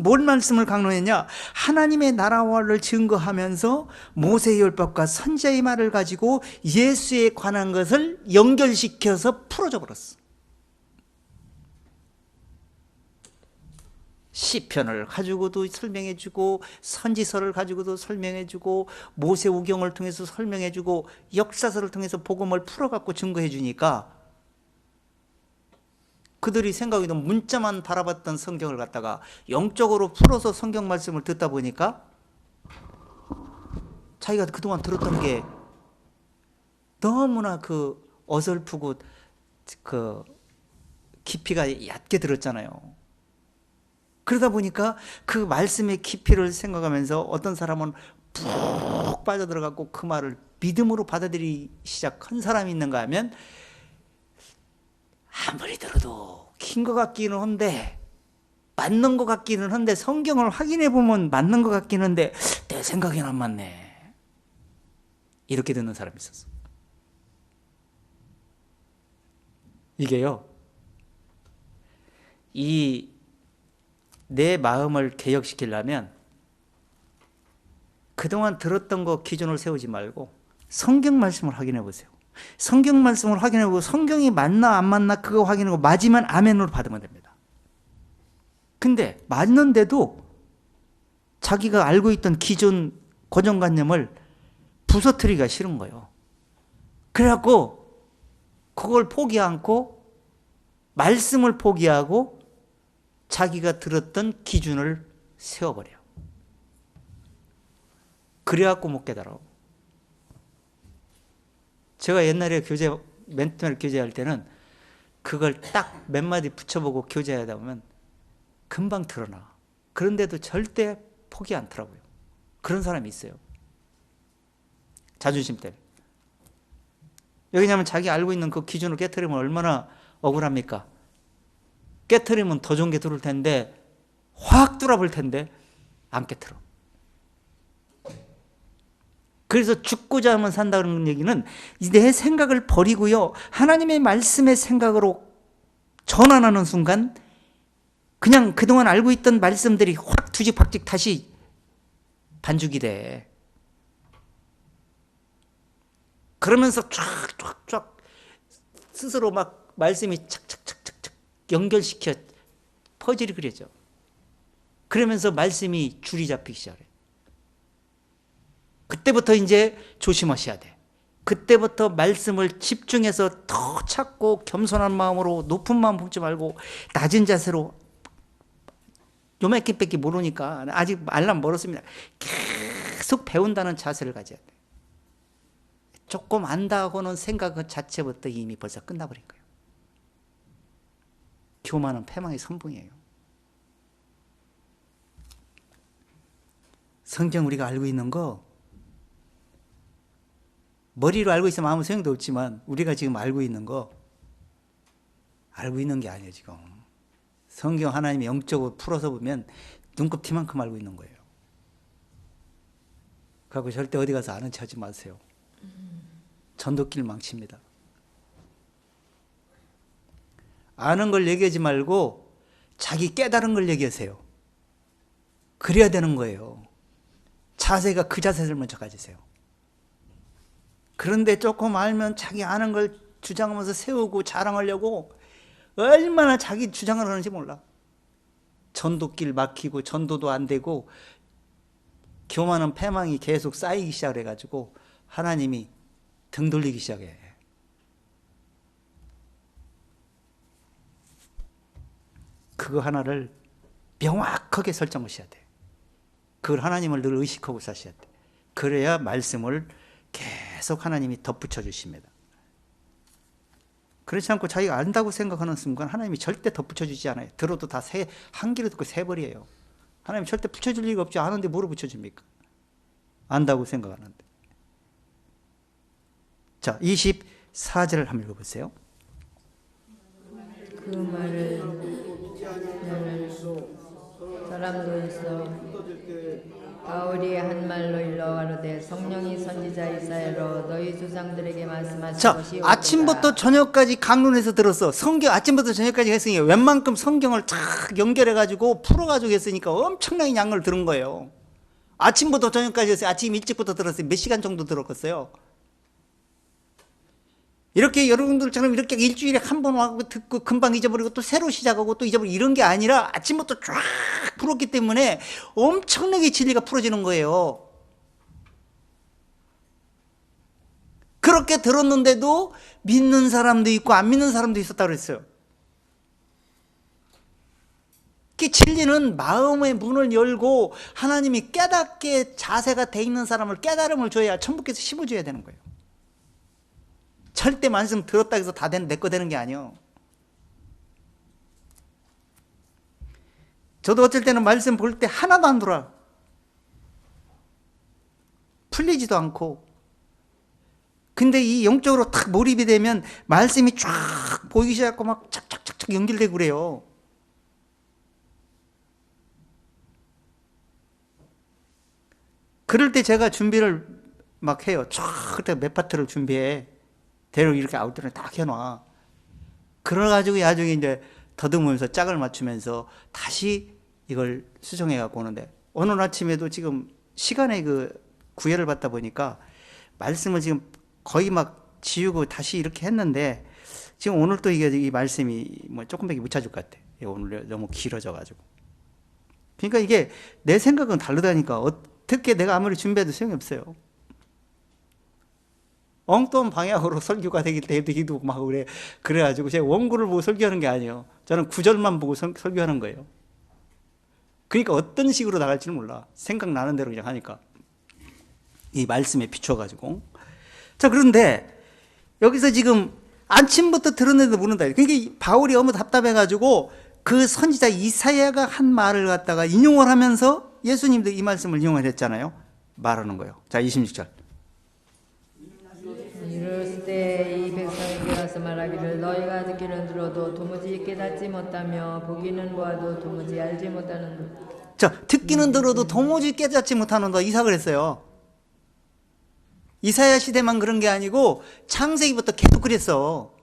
S1: 뭘 말씀을 강론했냐? 하나님의 나라를 증거하면서 모세의 율법과 선지자의 말을 가지고 예수에 관한 것을 연결시켜서 풀어줘 버렸어. 시편을 가지고도 설명해주고 선지서를 가지고도 설명해주고 모세우경을 통해서 설명해주고 역사서를 통해서 복음을 풀어갖고 증거해주니까 그들이 생각해도 문자만 바라봤던 성경을 갖다가 영적으로 풀어서 성경 말씀을 듣다 보니까 자기가 그동안 들었던 게 너무나 어설프고 깊이가 얕게 들었잖아요. 그러다 보니까 그 말씀의 깊이를 생각하면서 어떤 사람은 푹 빠져들어가고 그 말을 믿음으로 받아들이기 시작한 사람이 있는가 하면 아무리 들어도 긴 것 같기는 한데
S3: 맞는 것 같기는 한데 성경을 확인해 보면 맞는 것 같기는 한데 내 생각엔 안 맞네. 이렇게 듣는 사람이 있었어. 이게요, 이 내 마음을 개혁시키려면 그동안 들었던 거 기준을 세우지 말고 성경 말씀을 확인해 보세요. 성경 말씀을 확인해 보고 성경이 맞나 안 맞나 그거 확인하고 맞으면 아멘으로 받으면 됩니다. 근데 맞는데도 자기가 알고 있던 기존 고정관념을 부서뜨리기가 싫은 거예요. 그래갖고 그걸 포기 않고 말씀을 포기하고 자기가 들었던 기준을 세워버려요. 그래갖고 못 깨달아. 제가 옛날에 멘토를 교제할 때는 그걸 딱 몇 마디 붙여보고 교제하다 보면 금방 드러나. 그런데도 절대 포기 않더라고요. 그런 사람이 있어요. 자존심 때문에. 왜냐하면 자기 알고 있는 그 기준을 깨트리면 얼마나 억울합니까? 깨트리면 더 좋은 게 들어올 텐데 확 뚫어볼 텐데 안 깨트려. 그래서 죽고자 하면 산다는 얘기는 내 생각을 버리고요, 하나님의 말씀의 생각으로 전환하는 순간 그냥 그동안 알고 있던 말씀들이 확 뒤집박직 다시 반죽이 돼. 그러면서 쫙쫙쫙 스스로 막 말씀이 착착착착착 연결시켜 퍼즐이 그려져. 그러면서 말씀이 줄이 잡히기 시작해. 그때부터 이제 조심하셔야 돼. 그때부터 말씀을 집중해서 더 찾고 겸손한 마음으로, 높은 마음 품지 말고 낮은 자세로, 요만큼밖에 모르니까 아직 알람 멀었습니다. 계속 배운다는 자세를 가져야 돼. 조금 안다고는 생각 그 자체부터 이미 벌써 끝나버린 거예요. 교만은 패망의 선봉이에요. 성경 우리가 알고 있는 거 머리로 알고 있으면 아무 소용도 없지만 우리가 지금 알고 있는 거 알고 있는 게 아니에요. 지금 성경 하나님이 영적으로 풀어서 보면 눈곱티만큼 알고 있는 거예요. 그래서 절대 어디 가서 아는 체 하지 마세요. 전도길 망칩니다. 아는 걸 얘기하지 말고 자기 깨달은 걸 얘기하세요. 그래야 되는 거예요. 자세가 그 자세를 먼저 가지세요. 그런데 조금 알면 자기 아는 걸 주장하면서 세우고 자랑하려고 얼마나 자기 주장을 하는지 몰라. 전도길 막히고 전도도 안 되고 교만한 패망이 계속 쌓이기 시작을 해가지고 하나님이 등 돌리기 시작해. 그거 하나를 명확하게 설정하셔야 돼. 그걸 하나님을 늘 의식하고 사셔야 돼. 그래야 말씀을 계속 하나님이 덧붙여 주십니다. 그렇지 않고 자기가 안다고 생각하는 순간 하나님이 절대 덧붙여 주지 않아요. 들어도 다 한 귀로 듣고 세 버리예요. 하나님 절대 붙여줄 리가 없지. 아는데 뭐로 붙여줍니까? 안다고 생각하는데. 자, 24절을 한번 읽어보세요.
S2: 그 말을 사람도 있어 바울이 한 말로 일러 가로되 성령이 선지자 이사야로 너희 조상들에게 말씀하신
S3: 자,
S2: 것이
S3: 아침부터 저녁까지 강론에서 들었어. 성경 아침부터 저녁까지 했으니까 웬만큼 성경을 쫙 연결해가지고 풀어가지고 했으니까 엄청나게 양을 들은 거예요. 아침부터 저녁까지 했어요. 아침 일찍부터 들었어요. 몇 시간 정도 들었겠어요. 이렇게 여러분들처럼 이렇게 일주일에 한 번 와고 듣고 금방 잊어버리고 또 새로 시작하고 또 잊어버리고 이런 게 아니라 아침부터 쫙 풀었기 때문에 엄청나게 진리가 풀어지는 거예요. 그렇게 들었는데도 믿는 사람도 있고 안 믿는 사람도 있었다고 그랬어요. 그 진리는 마음의 문을 열고 하나님이 깨닫게 자세가 돼 있는 사람을 깨달음을 줘야 천국에서 심어줘야 되는 거예요. 절대 말씀 들었다 해서 다 내 거 되는 게 아니에요. 저도 어쩔 때는 말씀 볼 때 하나도 안 들어와. 풀리지도 않고. 근데 이 영적으로 탁 몰입이 되면 말씀이 쫙 보이기 시작하고 막 착착착착 연결되고 그래요. 그럴 때 제가 준비를 막 해요. 쫙 그때 몇 파트를 준비해. 대로 이렇게 아웃도를 딱 해놔. 그래가지고 나중에 이제 더듬으면서 짝을 맞추면서 다시 이걸 수정해 갖고 오는데, 오늘 아침에도 지금 시간에 그 구애를 받다 보니까 말씀을 지금 거의 막 지우고 다시 이렇게 했는데, 지금 오늘 또 이게 이 말씀이 뭐 조금밖에 못 찾을 것 같아. 오늘 너무 길어져 가지고. 그러니까 이게 내 생각은 다르다니까. 어떻게 내가 아무리 준비해도 소용이 없어요. 엉뚱한 방향으로 설교가 되기도 막 그래가지고 제가 원고를 보고 설교하는 게 아니에요. 저는 구절만 보고 설교하는 거예요. 그러니까 어떤 식으로 나갈지는 몰라. 생각나는 대로 그냥 하니까. 이 말씀에 비춰가지고. 자, 그런데 여기서 지금 아침부터 들었는데도 모른다. 그러니까 바울이 너무 답답해가지고 그 선지자 이사야가 한 말을 갖다가 인용을 하면서 예수님도 이 말씀을 인용을 했잖아요. 말하는 거예요. 자, 26절.
S2: 이럴 때 이 백성에게 와서 말하기를 너희가 듣기는 들어도 도무지 깨닫지 못하며 보기는 보아도 도무지 알지 못하는.
S3: 자, 듣기는 들어도 도무지 깨닫지 못하는 너 이사 그랬어요. 이사야 시대만 그런 게 아니고 창세기부터 계속 그랬어.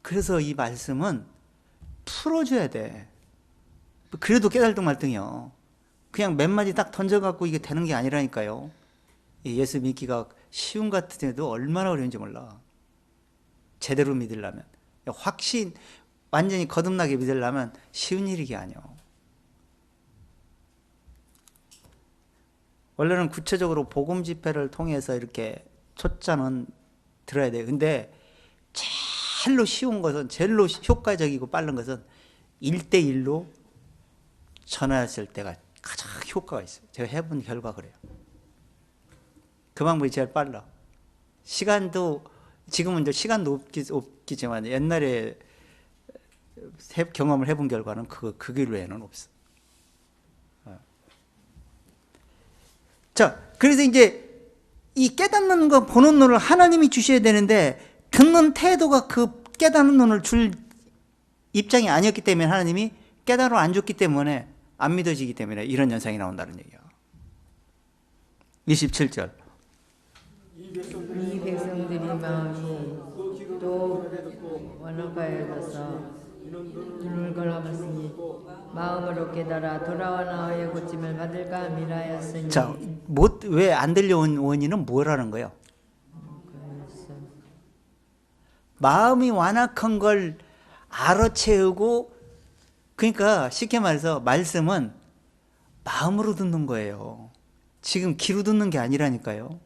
S3: 그래서 이 말씀은 풀어줘야 돼. 그래도 깨달등 말등이요. 그냥 몇 마디 딱 던져갖고 이게 되는 게 아니라니까요. 예수 믿기가 쉬운 것 같은데도 얼마나 어려운지 몰라. 제대로 믿으려면, 확신 완전히 거듭나게 믿으려면 쉬운 일이 아니야. 원래는 구체적으로 복음 집회를 통해서 이렇게 초짜는 들어야 돼. 근데 제일로 쉬운 것은, 제일로 효과적이고 빠른 것은 1대1로 전화했을 때가 가장 효과가 있어요. 제가 해본 결과 그래요. 그 방법이 제일 빨라. 시간도, 지금은 이제 시간도 없겠지만 옛날에 경험을 해본 결과는 그 길 외에는 없어. 자, 그래서 이제 이 깨닫는 거, 보는 눈을 하나님이 주셔야 되는데, 듣는 태도가 그 깨닫는 눈을 줄 입장이 아니었기 때문에 하나님이 깨달음 안 줬기 때문에 안 믿어지기 때문에 이런 현상이 나온다는 얘기야. 27절.
S2: 이 백성들이 마음이 또 완악하여져서 눈을 걸어봤으니 마음으로 깨달아 돌아와 나의 고침을 받을까 함이라 하였으니.
S3: 자, 왜 안 들려온 원인은 뭐라는 거예요? 마음이 완악한 걸 알아채우고, 그러니까 쉽게 말해서 말씀은 마음으로 듣는 거예요. 지금 귀로 듣는 게 아니라니까요.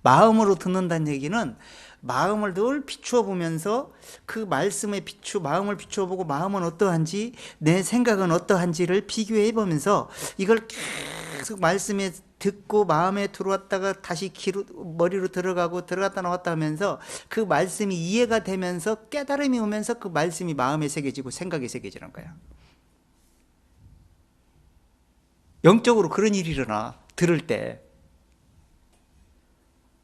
S3: 마음으로 듣는다는 얘기는 마음을 늘 비추어 보면서 그 말씀에 마음을 비추어 보고 마음은 어떠한지, 내 생각은 어떠한지를 비교해 보면서 이걸 계속 말씀에 듣고 마음에 들어왔다가 다시 머리로 들어갔다 나왔다 하면서 그 말씀이 이해가 되면서 깨달음이 오면서 그 말씀이 마음에 새겨지고 생각에 새겨지는 거야. 영적으로 그런 일이 일어나. 들을 때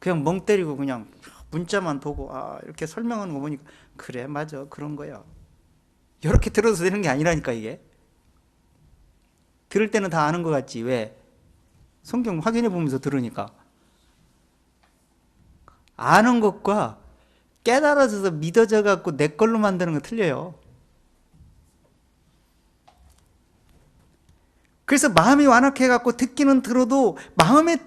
S3: 그냥 멍 때리고 그냥 문자만 보고 이렇게 설명하는 거 보니까 그래 맞아 그런 거야. 이렇게 들어서 되는 게 아니라니까. 이게 들을 때는 다 아는 것 같지. 왜? 성경 확인해 보면서 들으니까. 아는 것과 깨달아져서 믿어져 갖고 내 걸로 만드는 거 틀려요. 그래서 마음이 완악해 갖고 듣기는 들어도 마음에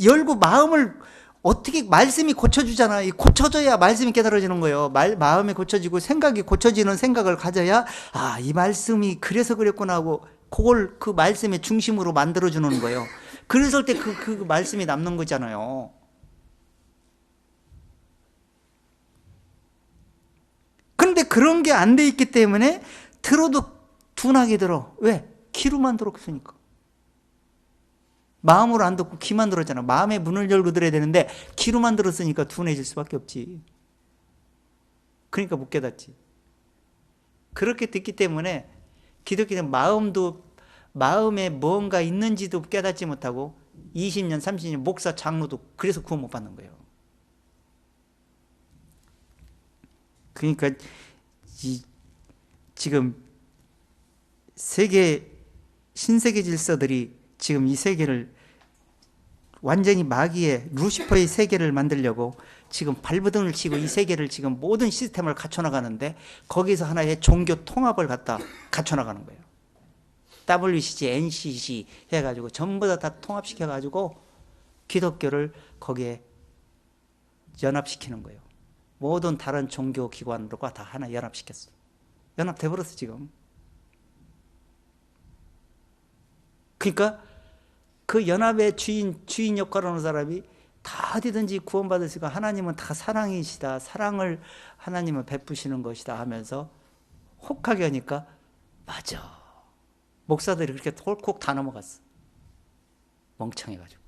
S3: 열고 마음을 어떻게 말씀이 고쳐주잖아. 이 고쳐져야 말씀이 깨달아지는 거예요. 마음이 고쳐지고 생각이 고쳐지는 생각을 가져야 이 말씀이 그래서 그랬구나 하고 그걸 그 말씀의 중심으로 만들어주는 거예요. 그랬을 때 그 말씀이 남는 거잖아요. 그런데 그런 게 안 돼 있기 때문에 들어도 둔하게 들어. 왜? 귀로만 들었으니까. 마음으로 안 듣고 귀만 들었잖아. 마음의 문을 열고 들어야 되는데 귀로만 들었으니까 둔해질 수밖에 없지. 그러니까 못 깨닫지. 그렇게 듣기 때문에 기독교는 마음에 뭔가 있는지도 깨닫지 못하고 20년 30년 목사 장로도 그래서 구원 못 받는 거예요. 그러니까 지금 세계 신세계 질서들이 지금 이 세계를 완전히 마귀의 루시퍼의 세계를 만들려고 지금 발버둥을 치고 이 세계를 지금 모든 시스템을 갖춰나가는데 거기서 하나의 종교 통합을 갖다 갖춰나가는 거예요. WCC, NCC 해가지고 전부 다 통합시켜가지고 기독교를 거기에 연합시키는 거예요. 모든 다른 종교 기관들과 다 하나 연합시켰어. 연합돼버렸어 지금. 그러니까 그 연합의 주인 역할을 하는 사람이 다 어디든지 구원받을 수 있고 하나님은 다 사랑이시다. 사랑을 하나님은 베푸시는 것이다 하면서 혹하게 하니까 맞아. 목사들이 그렇게 홀콕 다 넘어갔어. 멍청해가지고.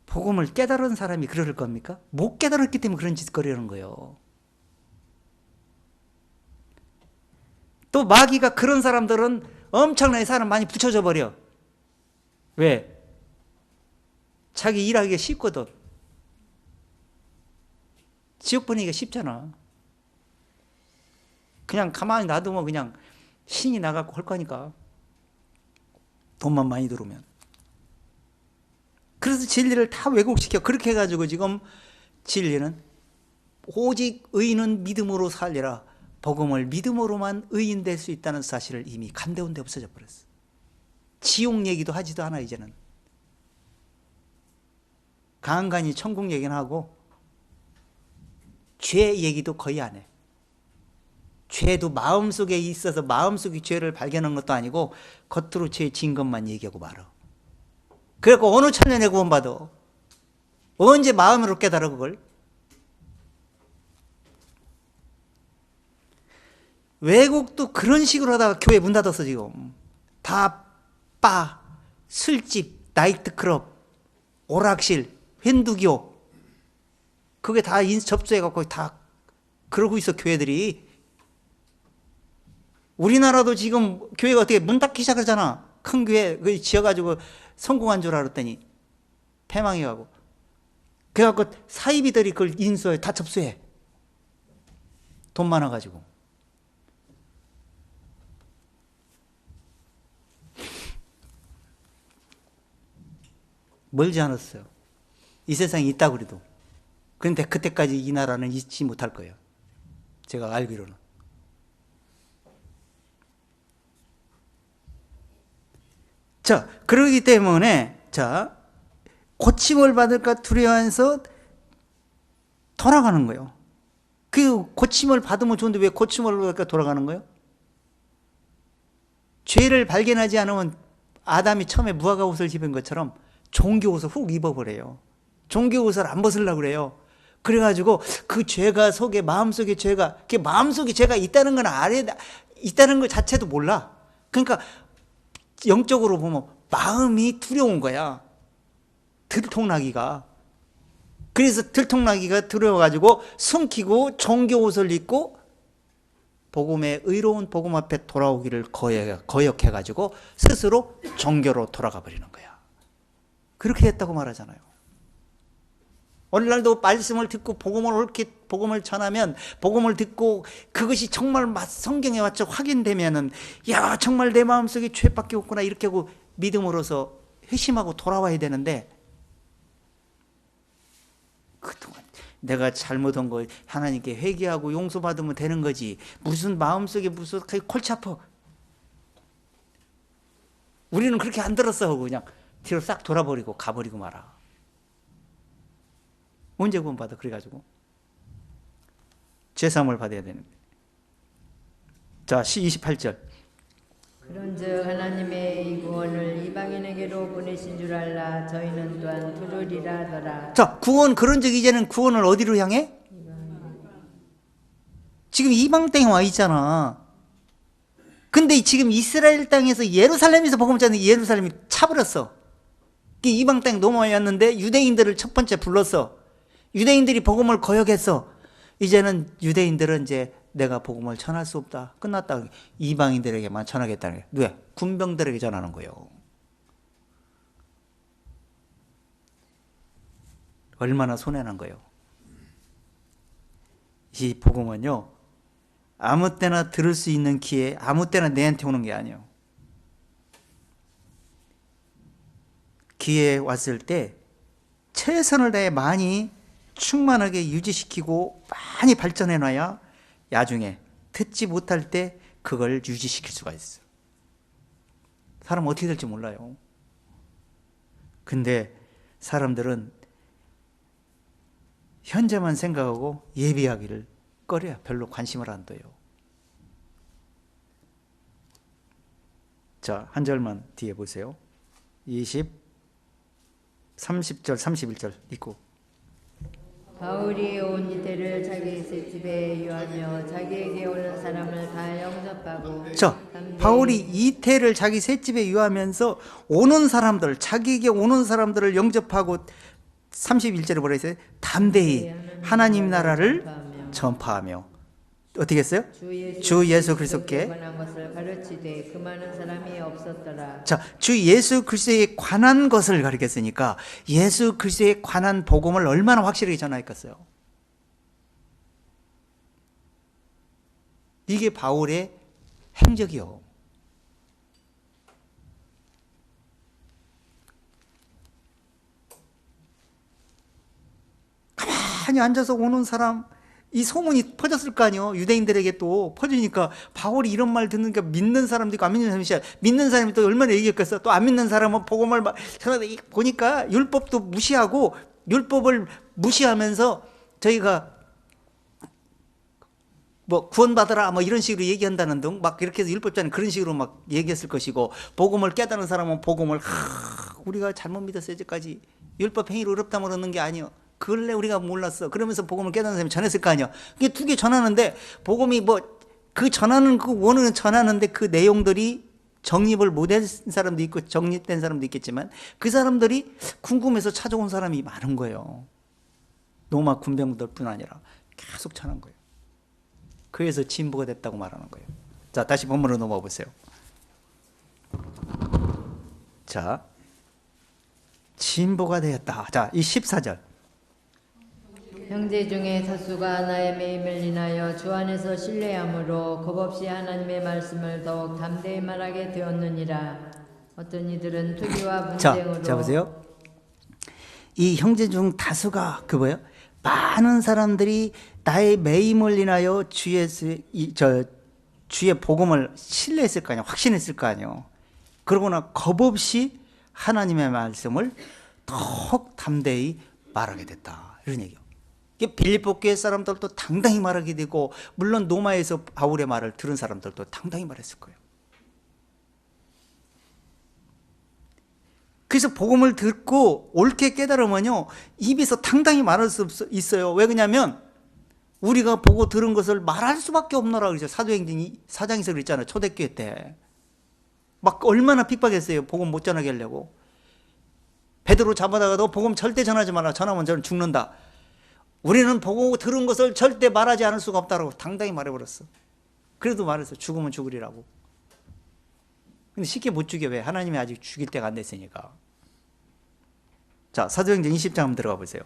S3: 복음을 깨달은 사람이 그럴 겁니까? 못 깨달았기 때문에 그런 짓거리 하는 거예요. 또 마귀가 그런 사람들은 엄청나게 사람 많이 붙여줘 버려. 왜? 자기 일하기가 쉽거든. 지옥 보내기가 쉽잖아. 그냥 가만히 놔두면 그냥 신이 나가고 할 거니까. 돈만 많이 들어오면. 그래서 진리를 다 왜곡시켜. 그렇게 해가지고 지금 진리는 오직 의인은 믿음으로 살리라. 복음을 믿음으로만 의인 될 수 있다는 사실을 이미 감대원데 없어져 버렸어. 지옥 얘기도 하지도 않아 이제는. 간간히 천국 얘기는 하고 죄 얘기도 거의 안 해. 죄도 마음속에 있어서 마음속에 죄를 발견한 것도 아니고 겉으로 죄 진 것만 얘기하고 말아. 그래갖고 어느 천년에 구원받아? 언제 마음으로 깨달아 그걸? 외국도 그런 식으로 하다가 교회 문 닫았어 지금. 다 바, 술집, 나이트클럽, 오락실, 횡두교 그게 다 접수해갖고 다 그러고 있어 교회들이. 우리나라도 지금 교회가 어떻게 문 닫기 시작하잖아. 큰 교회 지어가지고 성공한 줄 알았더니 패망해가고. 그래갖고 사이비들이 그걸 인수해 다 접수해. 돈 많아가지고. 멀지 않았어요. 이 세상에 있다고 그래도. 그런데 그때까지 이 나라는 잊지 못할 거예요. 제가 알기로는. 자, 그러기 때문에, 자, 고침을 받을까 두려워해서 돌아가는 거예요. 그 고침을 받으면 좋은데 왜 고침을 받을까 돌아가는 거예요? 죄를 발견하지 않으면 아담이 처음에 무화과 옷을 입은 것처럼 종교 옷을 훅 입어버려요. 종교 옷을 안 벗으려고 그래요. 그래가지고 그 죄가 속에, 마음속에 죄가, 그 마음속에 죄가 있다는 건 있다는 것 자체도 몰라. 그러니까 영적으로 보면 마음이 두려운 거야. 들통나기가. 그래서 들통나기가 두려워가지고 숨기고 종교 옷을 입고 복음의 의로운 복음 앞에 돌아오기를 거역해가지고 스스로 종교로 돌아가 버리는 거야. 그렇게 했다고 말하잖아요. 오늘날도 말씀을 듣고 복음을 전하면 복음을 듣고 그것이 정말 성경에 맞춰 확인되면은 야 정말 내 마음속에 죄밖에 없구나 이렇게 하고 믿음으로서 회심하고 돌아와야 되는데 그동안 내가 잘못한 거 하나님께 회개하고 용서받으면 되는 거지 무슨 마음속에 무슨 골치 아파. 우리는 그렇게 안 들었어 하고 그냥 뒤로 싹 돌아버리고 가버리고 말아. 언제 구원받아? 그래가지고 죄사함을 받아야 되는데. 자 28절.
S2: 그런즉 하나님의 이 구원을 이방인에게로 보내신 줄 알라. 저희는 또한 두려리라 하더라.
S3: 자 구원 그런즉 이제는 구원을 어디로 향해? 지금 이방 땅에 와 있잖아. 근데 지금 이스라엘 땅에서 예루살렘에서 복음을 전하는데 예루살렘이 차버렸어. 이방 땅에 넘어왔는데 유대인들을 첫 번째 불렀어. 유대인들이 복음을 거역했어. 이제는 유대인들은 이제 내가 복음을 전할 수 없다. 끝났다. 이방인들에게만 전하겠다는 거예요. 누가? 군병들에게 전하는 거예요. 얼마나 손해난 거예요. 이 복음은요. 아무 때나 들을 수 있는 기회, 아무 때나 내한테 오는 게 아니에요. 기회에 왔을 때 최선을 다해 많이 충만하게 유지시키고 많이 발전해 놔야 나중에 듣지 못할 때 그걸 유지시킬 수가 있어요. 사람 어떻게 될지 몰라요. 근데 사람들은 현재만 생각하고 예비하기를 꺼려요. 별로 관심을 안 둬요. 자, 한 절만 뒤에 보세요. 30절, 31절 읽고.
S2: 바울이 온 이태를 자기 집에 유하며 자기에게 오는 사람을 다 영접하고
S3: 자, 바울이 이태를 자기 셋집에 유하면서 오는 사람들, 자기에게 오는 사람들을 영접하고 31절에 뭐라 했어요? 담대히 하나님 나라를 전파하며 어떻게 했어요? 주 예수 그리스도께
S2: 관한 것을 가르치되 그 많은 사람이 없었더라.
S3: 자, 주 예수 그리스도에 관한 것을 가르쳤으니까 예수 그리스도에 관한 복음을 얼마나 확실하게 전하겠어요? 이게 바울의 행적이요. 가만히 앉아서 오는 사람, 이 소문이 퍼졌을 거 아니에요. 유대인들에게 또 퍼지니까 바울이 이런 말 듣는니까 믿는 사람도 있고 안 믿는 사람이 있어요. 믿는 사람이 또 얼마나 얘기했겠어. 또 안 믿는 사람은 복음을 막 보니까 율법도 무시하고 율법을 무시하면서 저희가 뭐 구원받아라 뭐 이런 식으로 얘기한다는 등 막 이렇게 해서 율법자는 그런 식으로 막 얘기했을 것이고, 복음을 깨달은 사람은 복음을 우리가 잘못 믿었어요. 이제까지 율법 행위로 어렵다면 얻는 게 아니요. 그걸래 우리가 몰랐어. 그러면서 복음을 깨닫는 사람이 전했을 거 아니야. 이게 두 개 전하는데 복음이 뭐 그 전하는 그 원어는 전하는데 그 내용들이 정립을 못한 사람도 있고 정립된 사람도 있겠지만 그 사람들이 궁금해서 찾아온 사람이 많은 거예요. 로마 군병들뿐 아니라 계속 전한 거예요. 그래서 진보가 됐다고 말하는 거예요. 자, 다시 본문으로 넘어가 보세요. 자, 진보가 되었다. 자, 이 14절.
S2: 형제 중에 다수가 나의 매임을 인하여 주 안에서 신뢰함으로 겁없이 하나님의 말씀을 더욱 담대히 말하게 되었느니라. 어떤 이들은 투기와 분쟁으로.
S3: 자 보세요. 이 형제 중 다수가 그 뭐예요? 많은 사람들이 나의 매임을 인하여 주의 복음을 신뢰했을 거 아니에요. 확신했을 거 아니에요. 그러거나 겁없이 하나님의 말씀을 더욱 담대히 말하게 됐다. 이런 얘기예요. 빌립보 교회 사람들도 당당히 말하게 되고, 물론 로마에서 바울의 말을 들은 사람들도 당당히 말했을 거예요. 그래서 복음을 듣고 옳게 깨달으면요, 입에서 당당히 말할 수 있어요. 왜 그러냐면 우리가 보고 들은 것을 말할 수밖에 없노라 그러죠. 사도행전 4장에서 그랬잖아요. 초대교회 때 막 얼마나 핍박했어요. 복음 못 전하게 하려고. 베드로 잡아다가도 복음 절대 전하지 마라. 전하면 저는 죽는다. 우리는 보고 들은 것을 절대 말하지 않을 수가 없다라고 당당히 말해버렸어. 그래도 말했어. 죽으면 죽으리라고. 근데 쉽게 못 죽여. 왜? 하나님이 아직 죽일 때가 안 됐으니까. 자, 사도행전 20장 한번 들어가 보세요.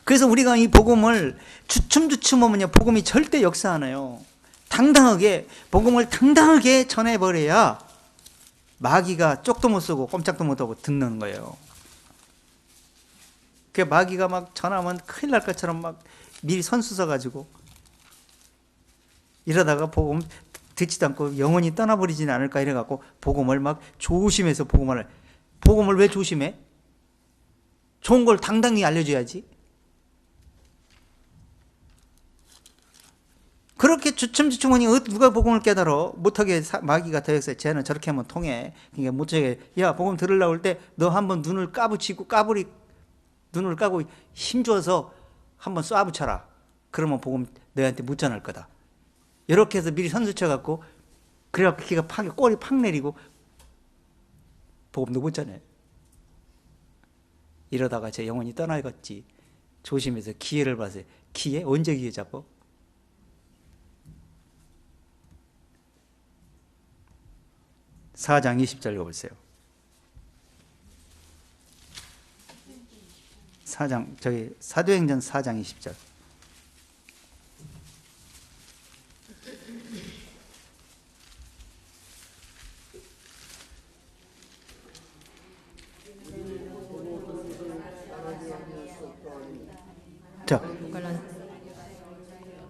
S3: 그래서 우리가 이 복음을 주춤주춤 하면요, 복음이 절대 역사 안 해요. 당당하게, 복음을 당당하게 전해버려야 마귀가 쪽도 못 쓰고 꼼짝도 못하고 듣는 거예요. 그 마귀가 막 전하면 큰일 날 것처럼 막 미리 선수 서가지고 이러다가 복음 듣지도 않고 영원히 떠나버리지는 않을까 이래갖고 복음을 막 조심해서 복음을 왜 조심해? 좋은 걸 당당히 알려줘야지. 그렇게 주춤주춤하니 누가 복음을 깨달아? 못하게 마귀가 더해서 쟤는 저렇게 하면 통해. 그러니까 못하게, 야, 복음 들으려고 할 때 너 한번 눈을 눈을 까고 힘줘서 한번 쏴붙여라. 그러면 복음 너한테 못 전할 거다. 이렇게 해서 미리 선수 쳐갖고, 그래갖고 걔가 꼬리 팍 내리고 복음도 못 전해. 이러다가 제 영혼이 떠나겠지. 조심해서 기회를 봐서. 기회? 언제 기회 잡어? (4장 20절) 읽어보세요. 4장, 저기 사도행전 4장 20절.
S1: 자,
S2: 북한은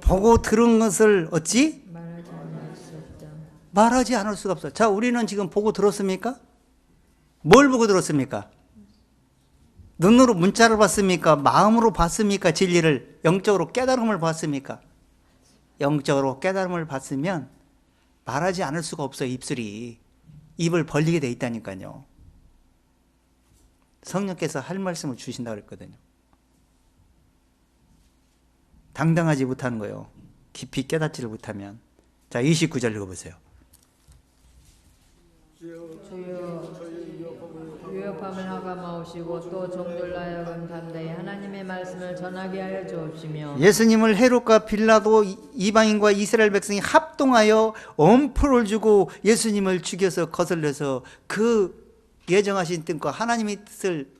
S1: 보고 들은 것을 어찌
S2: 말하지 않을 수 없다.
S1: 말하지 않을 수가 없어. 자, 우리는 지금 보고 들었습니까? 뭘 보고 들었습니까? 눈으로 문자를 봤습니까? 마음으로 봤습니까? 진리를 영적으로 깨달음을 봤습니까? 영적으로 깨달음을 봤으면 말하지 않을 수가 없어요. 입술이 입을 벌리게 돼 있다니까요. 성령께서 할 말씀을 주신다고 그랬거든요. 당당하지 못하는 거예요. 깊이 깨닫지를 못하면. 자, 29절 읽어보세요.
S2: 주여 위협함을 하감하옵시고 또 종들로 하여금 담대히 하나님의 말씀을 전하게 하여 주옵시며
S1: 예수님을 헤롯과 빌라도 이방인과 이스라엘 백성이 합동하여 엄포를 주고 예수님을 죽여서 거슬려서 그 예정하신 뜻과 하나님의 뜻을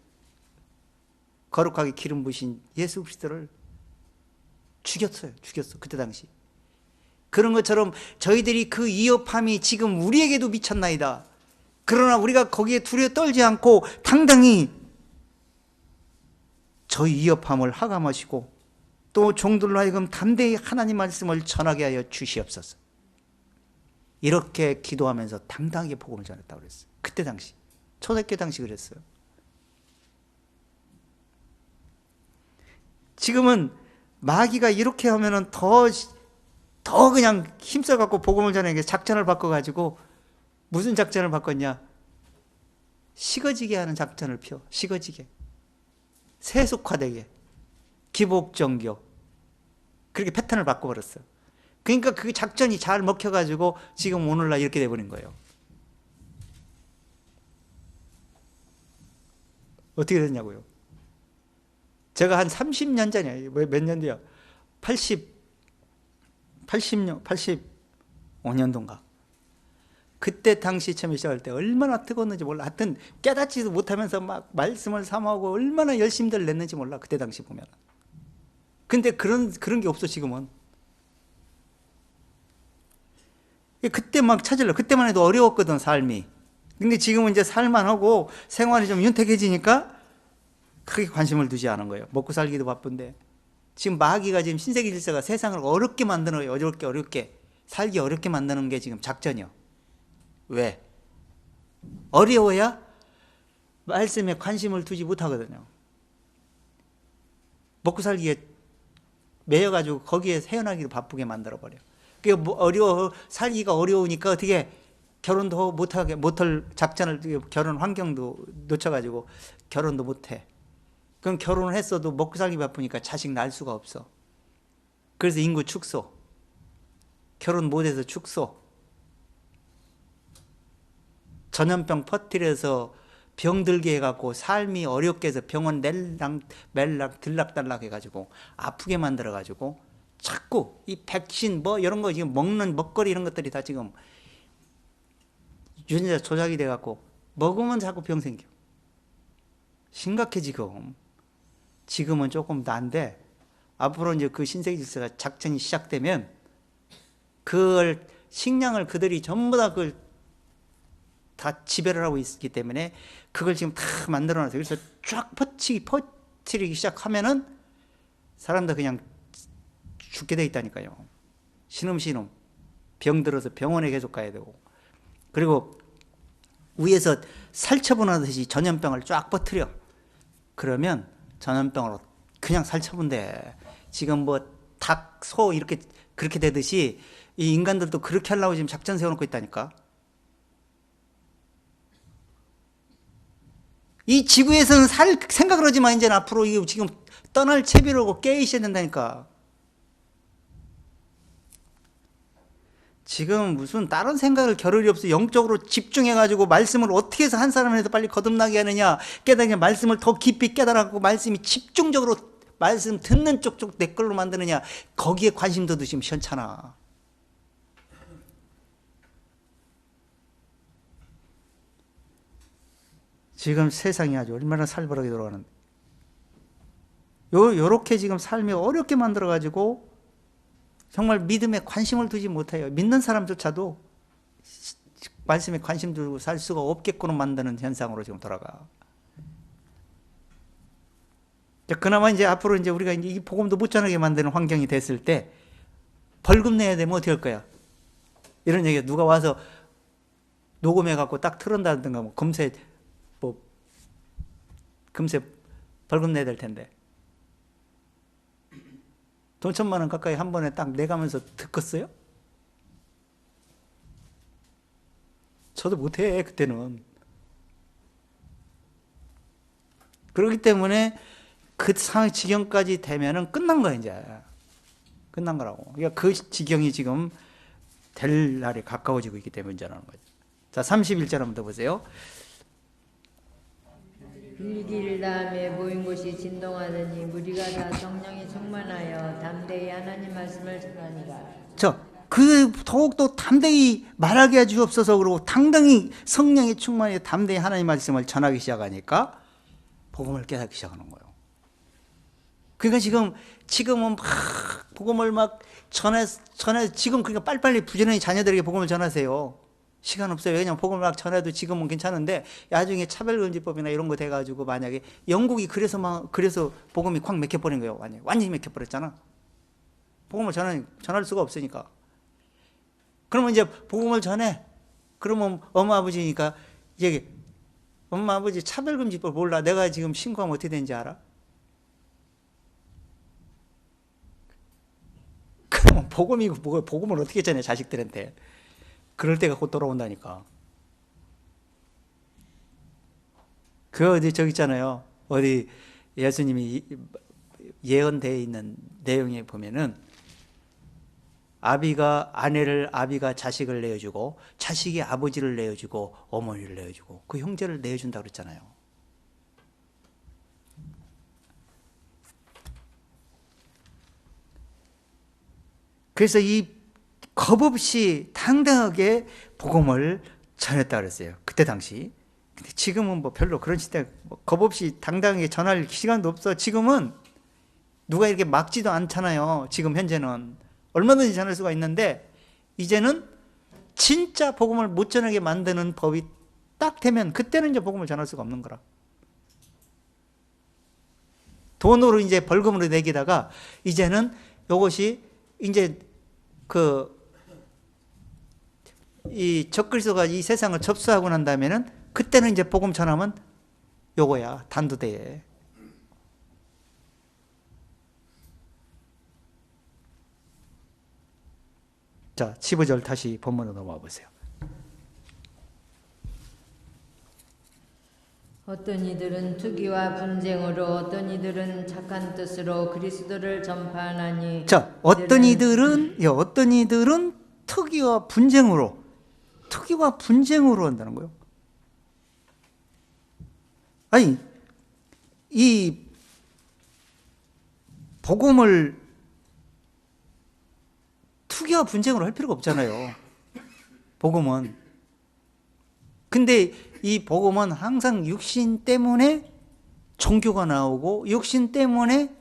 S1: 거룩하게 기름 부으신 예수 그리스도를 죽였어요. 죽였어. 그때 당시. 그런 것처럼 저희들이 그 위협함이 지금 우리에게도 미쳤나이다. 그러나 우리가 거기에 두려워 떨지 않고 당당히 저희 위협함을 하감하시고 또 종들로 하여금 담대히 하나님 말씀을 전하게 하여 주시옵소서. 이렇게 기도하면서 당당하게 복음을 전했다고 그랬어요. 그때 당시. 초대교회 당시 그랬어요. 지금은 마귀가 이렇게 하면은 더 그냥 힘써갖고 복음을 전하는 작전을 바꿔가지고 무슨 작전을 바꿨냐? 식어지게 하는 작전을 펴. 식어지게. 세속화되게. 기복종교. 그렇게 패턴을 바꿔버렸어요. 그러니까 그 작전이 잘 먹혀가지고 지금 오늘날 이렇게 돼버린 거예요. 어떻게 됐냐고요? 제가 한 30년 전이에요. 몇 년 뒤야? 85년도인가. 그때 당시 처음에 시작할 때 얼마나 뜨거웠는지 몰라. 하여튼 깨닫지도 못하면서 막 말씀을 삼하고 얼마나 열심들 냈는지 몰라. 그때 당시 보면. 근데 그런 게 없어 지금은. 그때 막 찾으려. 그때만 해도 어려웠거든 삶이. 근데 지금은 이제 살만하고 생활이 좀 윤택해지니까 크게 관심을 두지 않은 거예요. 먹고 살기도 바쁜데. 지금 마귀가 지금 신세계 질서가 세상을 어렵게 만드는 거예요. 어렵게. 살기 어렵게 만드는 게 지금 작전이요. 왜? 어려워야 말씀에 관심을 두지 못하거든요. 먹고 살기에 매여가지고 거기에 헤어나기를 바쁘게 만들어버려요. 살기가 어려우니까 어떻게 결혼도 못할 작전을, 결혼 환경도 놓쳐가지고 결혼도 못해. 그럼 결혼을 했어도 먹고 살기 바쁘니까 자식 낳을 수가 없어. 그래서 인구 축소. 결혼 못해서 축소. 전염병 퍼뜨려서 병들게 해갖고 삶이 어렵게 해서 병원 멜락 들락달락 해가지고 아프게 만들어가지고 자꾸 이 백신 뭐 이런 거 지금 먹는 먹거리 이런 것들이 다 지금 유전자 조작이 돼갖고 먹으면 자꾸 병 생겨. 심각해 지금은 조금 나은데 앞으로 이제 그 신세계 질서가 작전이 시작되면 그걸 식량을 그들이 전부 다 그걸 다 지배를 하고 있기 때문에 그걸 지금 다 만들어놨어요. 그래서 쫙 퍼뜨리기 시작하면은 사람들 그냥 죽게 돼 있다니까요. 신음신음 병들어서 병원에 계속 가야 되고, 그리고 위에서 살처분하듯이 전염병을 쫙 퍼뜨려. 그러면 전염병으로 그냥 살처분돼. 지금 뭐 닭, 소 이렇게 그렇게 되듯이 이 인간들도 그렇게 하려고 지금 작전 세워놓고 있다니까. 이 지구에서는 살 생각을 하지만 이제는 앞으로 이거 지금 떠날 채비를 하고 깨 있어야 된다니까. 지금 무슨 다른 생각을 겨를이 없어. 영적으로 집중해가지고 말씀을 어떻게 해서 한 사람에서 빨리 거듭나게 하느냐, 깨닫냐, 말씀을 더 깊이 깨달아갖고 말씀이 집중적으로 말씀 듣는 쪽쪽 내 걸로 만드느냐, 거기에 관심도 두시면 시원찮아. 지금 세상이 아주 얼마나 살벌하게 돌아가는데, 요렇게 지금 삶이 어렵게 만들어가지고 정말 믿음에 관심을 두지 못해요. 믿는 사람조차도 말씀에 관심 두고 살 수가 없게끔 만드는 현상으로 지금 돌아가.
S3: 그나마 이제 앞으로 이제 우리가 이제 이 복음도 못 전하게 만드는 환경이 됐을 때 벌금 내야 되면 어떻게 할 거야? 이런 얘기가 누가 와서 녹음해 갖고 딱 틀은다든가 뭐 금세 벌금 내야 될 텐데. 돈 1,000만 원 가까이 한 번에 딱 내가면서 듣겠어요? 저도 못해 그때는. 그렇기 때문에 그 상황 지경까지 되면은 끝난 거야 이제. 끝난 거라고. 그러니까 그 지경이 지금 될 날이 가까워지고 있기 때문에 문제라는 거죠. 자, 31절 한번 더 보세요.
S2: 일기를 다음에 모인 곳이 진동하더니 무리가 다 성령이 충만하여 담대히 하나님 말씀을 전하니라.
S3: 그 더욱더 담대히 말하게 하시옵소서 그러고 당당히 성령이 충만해 담대히 하나님 말씀을 전하기 시작하니까 복음을 깨닫기 시작하는 거예요. 그러니까 지금은 막 복음을 막 전해 지금 그러니까 빨리빨리 부지런히 자녀들에게 복음을 전하세요. 시간 없어요. 왜냐면 복음을 막 전해도 지금은 괜찮은데 나중에 차별금지법이나 이런 거 돼가지고 만약에 영국이 그래서 복음이 확 맥혀버린 거예요. 완전히 맥혀버렸잖아. 복음을 전할 수가 없으니까. 그러면 이제 복음을 전해. 그러면 엄마 아버지니까 이제 엄마 아버지 차별금지법 몰라. 내가 지금 신고하면 어떻게 되는지 알아? 그러면 복음이고 뭐가 복음을 어떻게 전해 자식들한테. 그럴 때가 곧 돌아온다니까. 어디 저기 있잖아요. 어디 예수님이 예언되어 있는 내용에 보면은 아비가 자식을 내어주고 자식이 아버지를 내어주고 어머니를 내어주고 그 형제를 내어준다고 그랬잖아요. 그래서 이 겁없이 당당하게 복음을 전했다 그랬어요. 그때 당시. 근데 지금은 뭐 별로 그런 시대 겁없이 당당하게 전할 시간도 없어. 지금은 누가 이렇게 막지도 않잖아요. 지금 현재는 얼마든지 전할 수가 있는데 이제는 진짜 복음을 못 전하게 만드는 법이 딱 되면 그때는 이제 복음을 전할 수가 없는 거라. 돈으로 이제 벌금으로 내기다가 이제는 이것이 이제 이 적그리스도가 이 세상을 접수하고 난 다음에는 그때는 이제 복음 전하면 요거야 단두대에. 자, 15절 다시 본문으로 넘어와 보세요.
S2: 어떤 이들은 투기와 분쟁으로 어떤 이들은 착한 뜻으로 그리스도를 전파하나니.
S3: 자, 어떤 이들은 투기와 분쟁으로 한다는 거예요. 아니, 이 복음을 투기와 분쟁으로 할 필요가 없잖아요. 복음은. 근데 이 복음은 항상 육신 때문에 종교가 나오고 욕심 때문에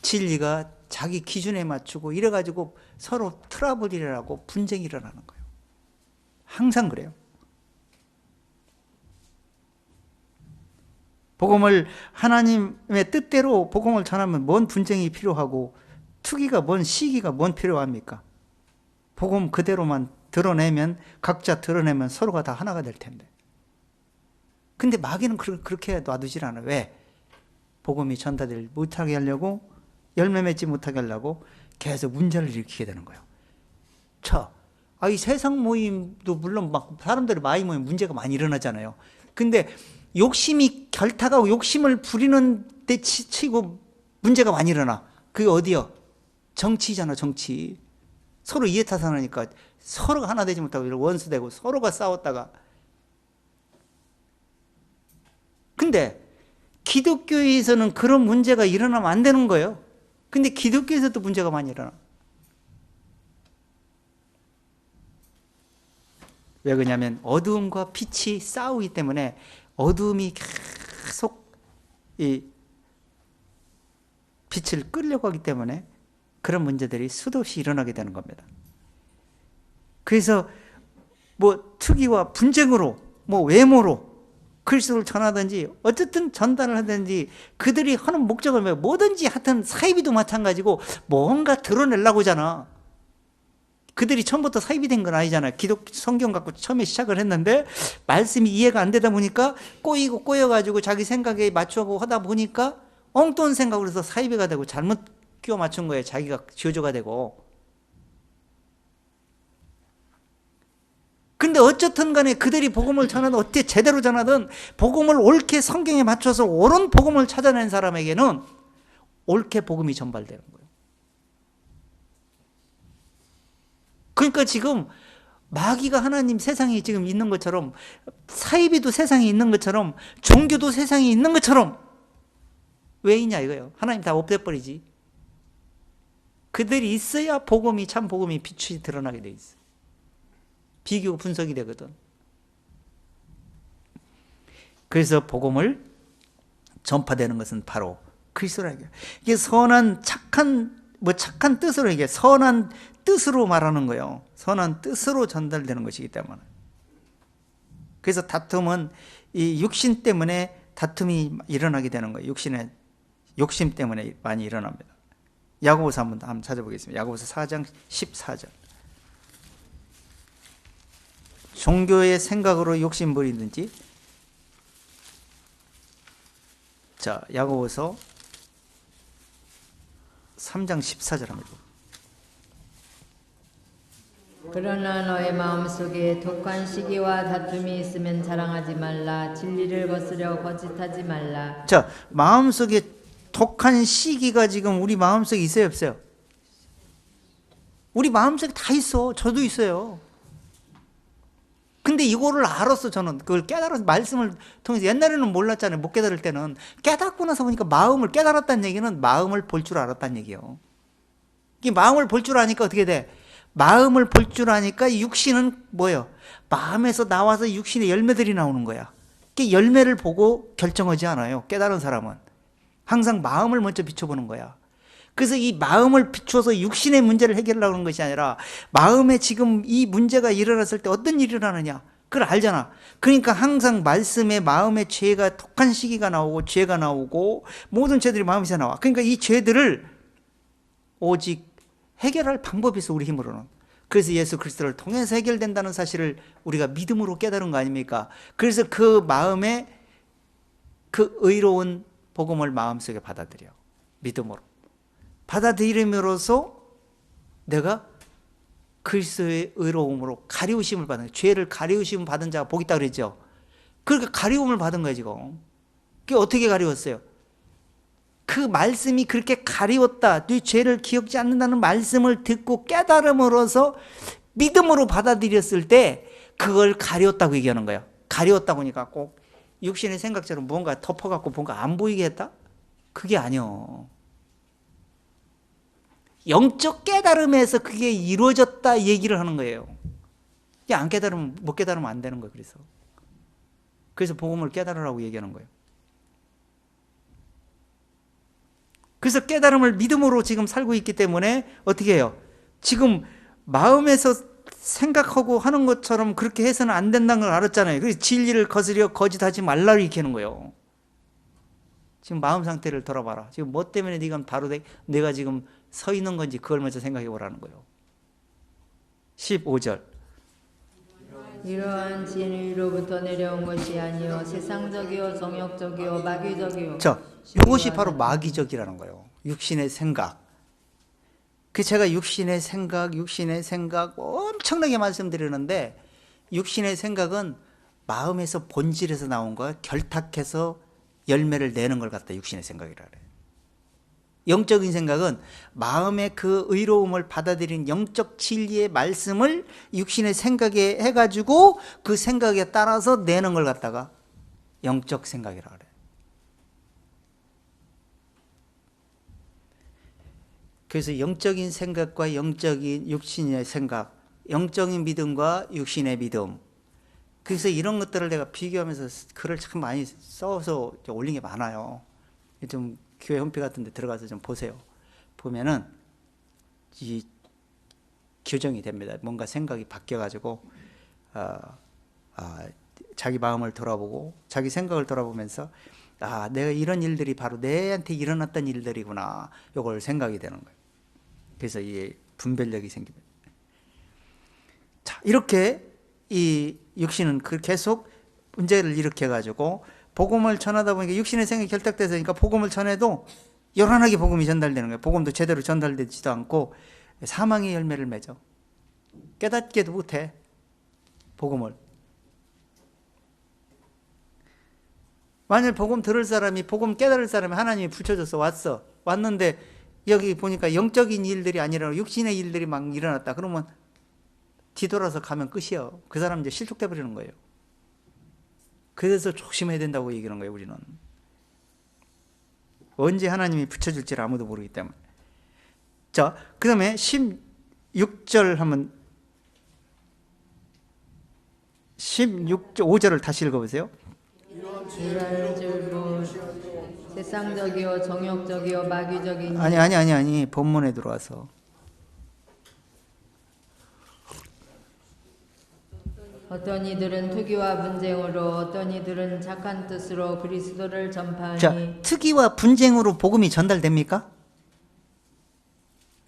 S3: 진리가 자기 기준에 맞추고 이래가지고 서로 트러블이 일어나고 분쟁이 일어나는 거예요. 항상 그래요. 복음을 하나님의 뜻대로 복음을 전하면 뭔 분쟁이 필요하고 투기가 뭔 시기가 뭔 필요합니까? 복음 그대로만 드러내면 각자 드러내면 서로가 다 하나가 될 텐데. 근데 마귀는 그렇게 놔두질 않아요. 왜? 복음이 전달을 못하게 하려고 열매 맺지 못하게 하려고 계속 문제를 일으키게 되는 거예요. 이 세상 모임도 물론 막 사람들이 많이 모이면 문제가 많이 일어나잖아요. 근데 욕심이 결탁하고 욕심을 부리는 데 치고 문제가 많이 일어나. 그게 어디요? 정치잖아, 정치. 서로 이해타산하니까 서로가 하나 되지 못하고 원수되고 서로가 싸웠다가. 근데 기독교에서는 그런 문제가 일어나면 안 되는 거예요. 근데 기독교에서도 문제가 많이 일어나. 왜 그러냐면 어두움과 빛이 싸우기 때문에 어두움이 계속 이 빛을 끌려고 하기 때문에 그런 문제들이 수도 없이 일어나게 되는 겁니다. 그래서 뭐 투기와 분쟁으로 뭐 외모로 그리스도를 전하든지 어쨌든 전달을 하든지 그들이 하는 목적은 뭐예요? 뭐든지 하여튼 사이비도 마찬가지고 뭔가 드러내려고 하잖아. 그들이 처음부터 사입이 된 건 아니잖아요. 성경 갖고 처음에 시작을 했는데 말씀이 이해가 안 되다 보니까 꼬여가지고 자기 생각에 맞추고 하다 보니까 엉뚱한 생각으로 해서 사이비가 되고 잘못 끼워 맞춘 거예요. 자기가 지어줘가 되고. 근데 어쨌든 간에 그들이 복음을 전하든 어떻게 제대로 전하든 복음을 옳게 성경에 맞춰서 옳은 복음을 찾아낸 사람에게는 옳게 복음이 전달되는 거예요. 그러니까 지금 마귀가 하나님 세상에 지금 있는 것처럼 사이비도 세상에 있는 것처럼 종교도 세상에 있는 것처럼 왜 있냐 이거예요. 하나님 다 없애버리지. 그들이 있어야 복음이 참 복음이 빛이 드러나게 돼 있어. 비교 분석이 되거든. 그래서 복음을 전파되는 것은 바로 그리스도라. 이게 선한 착한 뜻으로 이게 선한 뜻으로 말하는 거예요. 선한 뜻으로 전달되는 것이기 때문에. 그래서 다툼은 이 육신 때문에 다툼이 일어나게 되는 거예요. 육신의 욕심 때문에 많이 일어납니다. 야고보서 한번 찾아보겠습니다. 야고보서 4장 14절. 종교의 생각으로 욕심 부리든지. 자, 야고보서 3장 14절 합니다.
S2: 그러나 너의 마음속에 독한 시기와 다툼이 있으면 자랑하지 말라. 진리를 거스려 거짓하지 말라.
S3: 자, 마음속에 독한 시기가 지금 우리 마음속에 있어요, 없어요? 우리 마음속에 다 있어. 저도 있어요. 근데 이거를 알았어. 저는 그걸 깨달아서 말씀을 통해서. 옛날에는 몰랐잖아요. 못 깨달을 때는. 깨닫고 나서 보니까 마음을 깨달았다는 얘기는 마음을 볼 줄 알았다는 얘기예요. 이게 마음을 볼 줄 아니까 어떻게 돼? 마음을 볼 줄 아니까 육신은 뭐예요? 마음에서 나와서 육신의 열매들이 나오는 거야. 이게 열매를 보고 결정하지 않아요. 깨달은 사람은 항상 마음을 먼저 비춰보는 거야. 그래서 이 마음을 비춰서 육신의 문제를 해결하려고 하는 것이 아니라 마음에 지금 이 문제가 일어났을 때 어떤 일이 일어나느냐 그걸 알잖아. 그러니까 항상 말씀에 마음에 죄가 독한 시기가 나오고 죄가 나오고 모든 죄들이 마음에서 나와. 그러니까 이 죄들을 오직 해결할 방법이 있어, 우리 힘으로는. 그래서 예수 그리스도를 통해서 해결된다는 사실을 우리가 믿음으로 깨달은 거 아닙니까? 그래서 그 마음에 그 의로운 복음을 마음속에 받아들여. 믿음으로 받아들임으로써 내가 그리스도의 의로움으로 가리우심을 받는 거예요. 죄를 가리우심을 받은 자가 복이 있다 그랬죠. 그러니까 가리움을 받은 거예요 지금. 그게 어떻게 가리웠어요? 그 말씀이 그렇게 가리웠다, 네 죄를 기억지 않는다는 말씀을 듣고 깨달음으로써 믿음으로 받아들였을 때 그걸 가리웠다고 얘기하는 거예요. 가리웠다고 하니까 꼭 육신의 생각처럼 뭔가 덮어갖고 뭔가 안 보이게 했다? 그게 아니요. 영적 깨달음에서 그게 이루어졌다 얘기를 하는 거예요. 안 깨달으면, 못 깨달으면 안 되는 거예요. 그래서 복음을 깨달으라고 얘기하는 거예요. 그래서 깨달음을 믿음으로 지금 살고 있기 때문에 어떻게 해요? 지금 마음에서 생각하고 하는 것처럼 그렇게 해서는 안 된다는 걸 알았잖아요. 그래서 진리를 거스려 거짓하지 말라고 이렇게 하는 거예요. 지금 마음 상태를 돌아봐라. 지금 뭐 때문에 내가 지금 서 있는 건지 그걸 먼저 생각해 보라는 거예요. 15절.
S2: 이러한 지혜는 위로부터 내려온 것이 아니요 세상적이요 정욕적이요 마귀적이요.
S3: 자, 이것이 바로 마귀적이라는 거예요. 육신의 생각. 그 제가 육신의 생각 엄청나게 말씀드리는데 육신의 생각은 마음에서 본질에서 나온 거야. 결탁해서 열매를 내는 걸 갖다 육신의 생각이라 그래요. 영적인 생각은 마음의 그 의로움을 받아들인 영적 진리의 말씀을 육신의 생각에 해가지고 그 생각에 따라서 내는 걸 갖다가 영적 생각이라 그래요. 그래서 영적인 생각과 영적인 육신의 생각, 영적인 믿음과 육신의 믿음. 그래서 이런 것들을 내가 비교하면서 글을 참 많이 써서 올린 게 많아요. 좀 교회 홈페이지 같은 데 들어가서 좀 보세요. 보면은 이 교정이 됩니다. 뭔가 생각이 바뀌어가지고 자기 마음을 돌아보고 자기 생각을 돌아보면서 아, 내가 이런 일들이 바로 내한테 일어났던 일들이구나. 이걸 생각이 되는 거예요. 그래서 이 분별력이 생깁니다. 자, 이렇게 이 육신은 계속 문제를 일으켜가지고 복음을 전하다 보니까 육신의 생각이 결탁되니까 복음을 전해도 요란하게 복음이 전달되는 거예요. 복음도 제대로 전달되지도 않고 사망의 열매를 맺어. 깨닫게도 못해. 복음을. 만일 복음 들을 사람이, 복음 깨달을 사람이 하나님이 붙여줘서 왔는데 여기 보니까 영적인 일들이 아니라 육신의 일들이 막 일어났다. 그러면 뒤돌아서 가면 끝이에요. 그 사람 이제 실족돼 버리는 거예요. 그래서 조심해야 된다고 얘기하는 거예요, 우리는. 언제 하나님이 붙여줄지를 아무도 모르기 때문에. 자, 그 다음에 16절 한번 5절을 다시 읽어보세요.
S2: 이러한 줄보 세상적이요 정욕적이요 마귀적인
S3: 아니 본문에 들어와서
S2: 어떤 이들은 투기와 분쟁으로 어떤 이들은 착한 뜻으로 그리스도를 전파하니.
S3: 자, 특이와 분쟁으로 복음이 전달됩니까?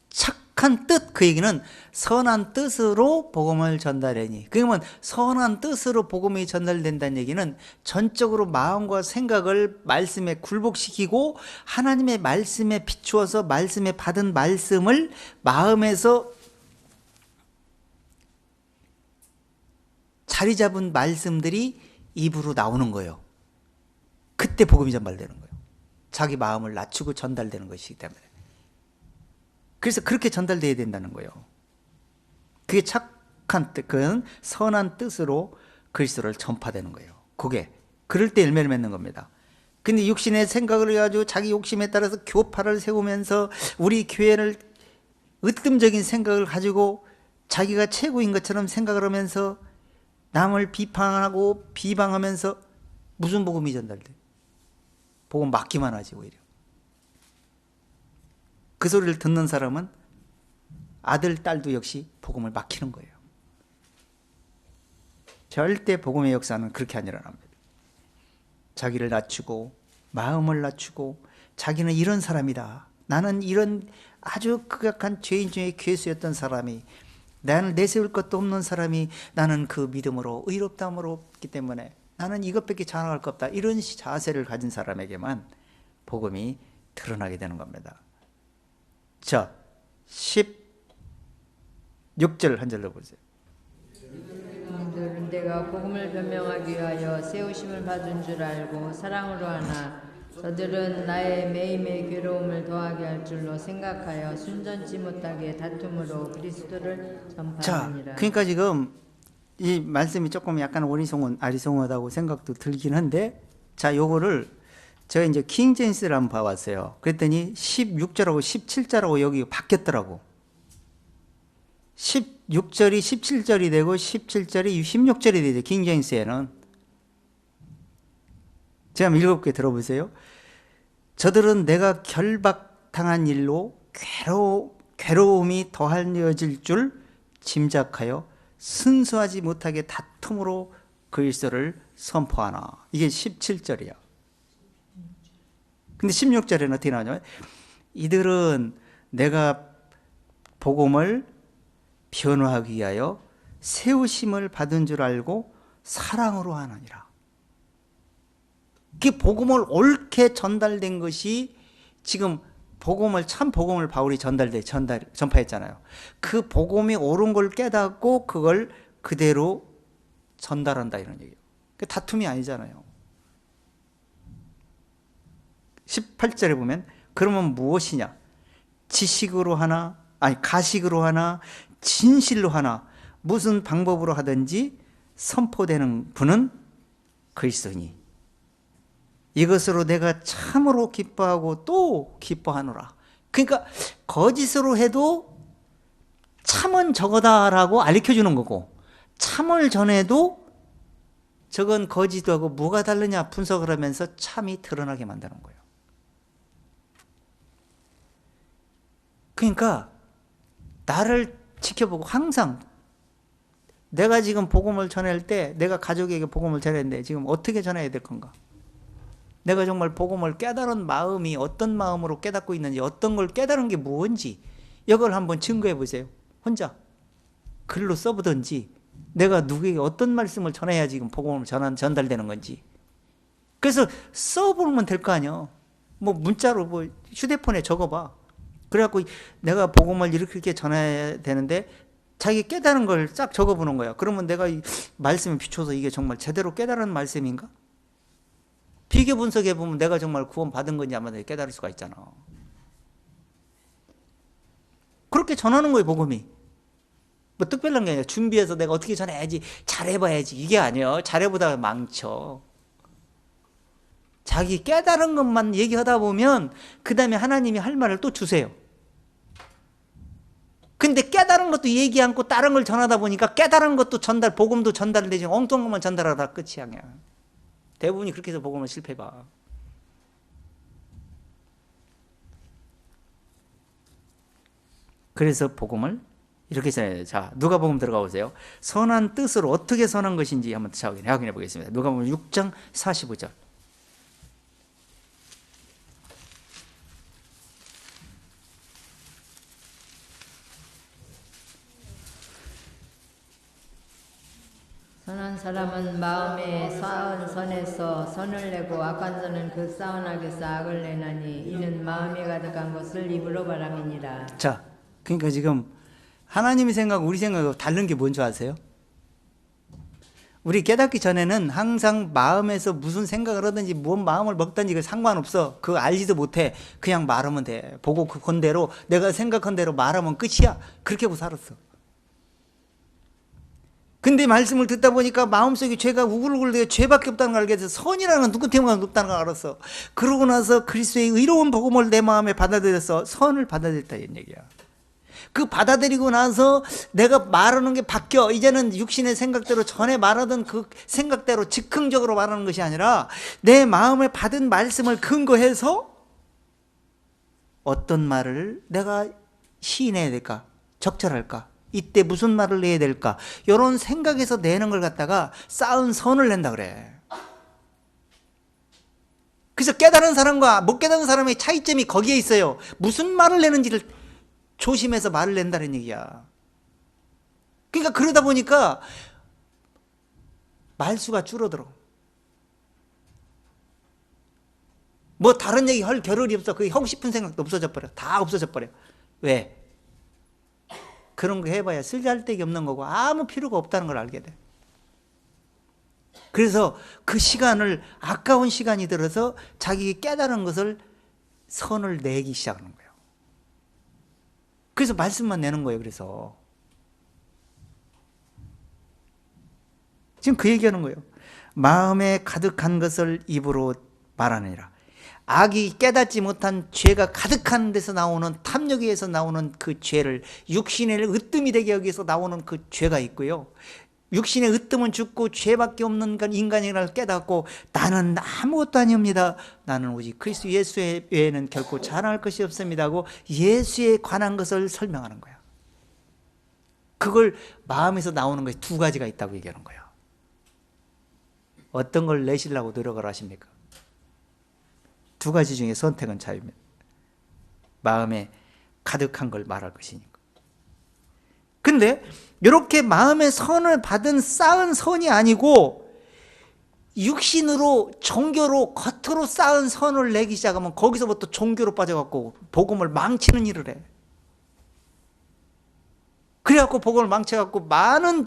S3: 착한 뜻, 그 얘기는 선한 뜻으로 복음을 전달하니. 그러면 선한 뜻으로 복음이 전달된다는 얘기는 전적으로 마음과 생각을 말씀에 굴복시키고 하나님의 말씀에 비추어서 말씀에 받은 말씀을 마음에서 자리 잡은 말씀들이 입으로 나오는 거예요. 그때 복음이 전달되는 거예요. 자기 마음을 낮추고 전달되는 것이기 때문에. 그래서 그렇게 전달돼야 된다는 거예요. 그게 착한 뜻, 그건 선한 뜻으로 그리스도를 전파되는 거예요. 그게 그럴 때 열매를 맺는 겁니다. 근데 육신의 생각을 가지고 자기 욕심에 따라서 교파를 세우면서 우리 교회를 으뜸적인 생각을 가지고 자기가 최고인 것처럼 생각을 하면서 남을 비판하고 비방하면서 무슨 복음이 전달돼? 복음 막기만 하지 오히려. 그 소리를 듣는 사람은 아들, 딸도 역시 복음을 막히는 거예요. 절대 복음의 역사는 그렇게 안 일어납니다. 자기를 낮추고 마음을 낮추고 자기는 이런 사람이다. 나는 이런 아주 극악한 죄인 중에 괴수였던 사람이, 나는 내세울 것도 없는 사람이 나는 그 믿음으로 의롭다함으로 있기 때문에 나는 이것밖에 자랑할 것 없다. 이런 자세를 가진 사람에게만 복음이 드러나게 되는 겁니다. 자, 16절 한 절로 보세요.
S2: 너희들은 내가 복음을 변명하기 위하여 세우심을 받은 줄 알고 사랑으로 하나 저들은 나의 매임의 괴로움을 더하게 할 줄로 생각하여 순전치 못하게 다툼으로 그리스도를
S3: 자,
S2: 전파하니라.
S3: 그러니까 지금 이 말씀이 조금 약간 아리송하다고 생각도 들긴 한데, 자, 요거를 제가 이제 킹 제임스를 한번 봐왔어요. 그랬더니 16절하고 17절하고 여기 바뀌었더라고. 16절이 17절이 되고 17절이 16절이 되죠. 킹 제임스에는. 제가 한번 읽어볼게 들어보세요. 저들은 내가 결박당한 일로 괴로움이 더하여질 줄 짐작하여 순수하지 못하게 다툼으로 그리스도를 선포하나. 이게 17절이야. 근데 16절에는 어떻게 나오냐면 이들은 내가 복음을 변화하기 위하여 세우심을 받은 줄 알고 사랑으로 하느니라. 그 복음을 옳게 전달된 것이 지금 참 복음을 바울이 전파했잖아요. 그 복음이 옳은 걸 깨닫고 그걸 그대로 전달한다 이런 얘기예요. 다툼이 아니잖아요. 18절에 보면 그러면 무엇이냐? 지식으로 하나, 가식으로 하나, 진실로 하나, 무슨 방법으로 하든지 선포되는 분은 그리스도니 이것으로 내가 참으로 기뻐하고 또 기뻐하노라. 그러니까 거짓으로 해도 참은 저거다라고 알려주는 거고, 참을 전해도 저건 거짓하고 뭐가 다르냐 분석을 하면서 참이 드러나게 만드는 거예요. 그러니까 나를 지켜보고 항상 내가 지금 복음을 전할 때, 내가 가족에게 복음을 전했는데 지금 어떻게 전해야 될 건가? 내가 정말 복음을 깨달은 마음이 어떤 마음으로 깨닫고 있는지, 어떤 걸 깨달은 게 무엇인지 이걸 한번 증거해 보세요. 혼자 글로 써보든지, 내가 누구에게 어떤 말씀을 전해야 지금 복음을 전달되는 건지. 그래서 써보면 될 거 아니야. 뭐 문자로 뭐 휴대폰에 적어봐. 그래갖고 내가 복음을 이렇게 전해야 되는데 자기 깨달은 걸 싹 적어보는 거야. 그러면 내가 이 말씀에 비춰서 이게 정말 제대로 깨달은 말씀인가? 비교 분석해 보면 내가 정말 구원 받은 건지 아마 깨달을 수가 있잖아. 그렇게 전하는 거예요, 복음이. 뭐 특별한 게 아니라 준비해서 내가 어떻게 전해야지, 잘해봐야지, 이게 아니에요. 잘해보다가 망쳐. 자기 깨달은 것만 얘기하다 보면 그 다음에 하나님이 할 말을 또 주세요. 근데 깨달은 것도 얘기 않고 다른 걸 전하다 보니까 깨달은 것도 복음도 전달되지, 엉뚱한 것만 전달하다 끝이야 그냥. 대부분이 그렇게 해서 복음을 실패해봐. 그래서 복음을 이렇게 전해야 돼요. 자, 누가복음 들어가 보세요. 선한 뜻으로 어떻게 선한 것인지 한번 확인해 보겠습니다. 누가복음 6장 45절.
S2: 선한 사람은 마음에 쌓은 선에서 선을 내고 악한 선은 그 쌓은 악에서 악을 내나니 이는 마음에 가득한 것을 입으로 말함이니라.
S1: 자, 그러니까 지금 하나님의 생각, 우리 생각하고 다른 게 뭔지 아세요? 우리 깨닫기 전에는 항상 마음에서 무슨 생각을 하든지 뭔 마음을 먹든지 그 상관없어. 그거 알지도 못해. 그냥 말하면 돼. 보고 그건 대로 내가 생각한 대로 말하면 끝이야. 그렇게 하고 살았어. 근데 말씀을 듣다 보니까 마음속에 죄가 우글우글 죄밖에 없다는 걸 알게 돼서 선이라는 건 누구 때문에 없다는 걸 알았어. 그러고 나서 그리스도의 의로운 복음을 내 마음에 받아들여서 선을 받아들였다 이런 얘기야. 그 받아들이고 나서 내가 말하는 게 바뀌어. 이제는 육신의 생각대로 전에 말하던 그 생각대로 즉흥적으로 말하는 것이 아니라 내 마음에 받은 말씀을 근거해서 어떤 말을 내가 시인해야 될까? 적절할까? 이때 무슨 말을 내야 될까? 이런 생각에서 내는 걸 갖다가 쌓은 선을 낸다 그래. 그래서 깨달은 사람과 못 깨달은 사람의 차이점이 거기에 있어요. 무슨 말을 내는지를 조심해서 말을 낸다는 얘기야. 그러니까 그러다 보니까 말수가 줄어들어. 뭐 다른 얘기 할 겨를이 없어. 그 하고 싶은 생각도 없어져 버려. 다 없어져 버려. 왜? 그런 거 해봐야 쓸데기 없는 거고 아무 필요가 없다는 걸 알게 돼. 그래서 그 시간을, 아까운 시간이 들어서 자기 깨달은 것을 선을 내기 시작하는 거예요. 그래서 말씀만 내는 거예요. 그래서 지금 그 얘기하는 거예요. 마음에 가득한 것을 입으로 말하느니라. 악이 깨닫지 못한 죄가 가득한 데서 나오는, 탐욕에서 나오는 그 죄를, 육신의 으뜸이 되게 하기 위해서 나오는 그 죄가 있고요. 육신의 으뜸은 죽고 죄밖에 없는 인간이라는 깨닫고 나는 아무것도 아닙니다. 나는 오직 그리스도 예수 외에는 결코 자랑할 것이 없습니다 하고 예수에 관한 것을 설명하는 거야. 그걸 마음에서 나오는 것이 두 가지가 있다고 얘기하는 거야. 어떤 걸 내시려고 노력을 하십니까? 두 가지 중에 선택은 자유입니다. 마음에 가득한 걸 말할 것이니까. 근데 이렇게 마음의 선을 받은 쌓은 선이 아니고 육신으로, 종교로, 겉으로 쌓은 선을 내기 시작하면 거기서부터 종교로 빠져갖고 복음을 망치는 일을 해. 그래갖고 복음을 망쳐갖고 많은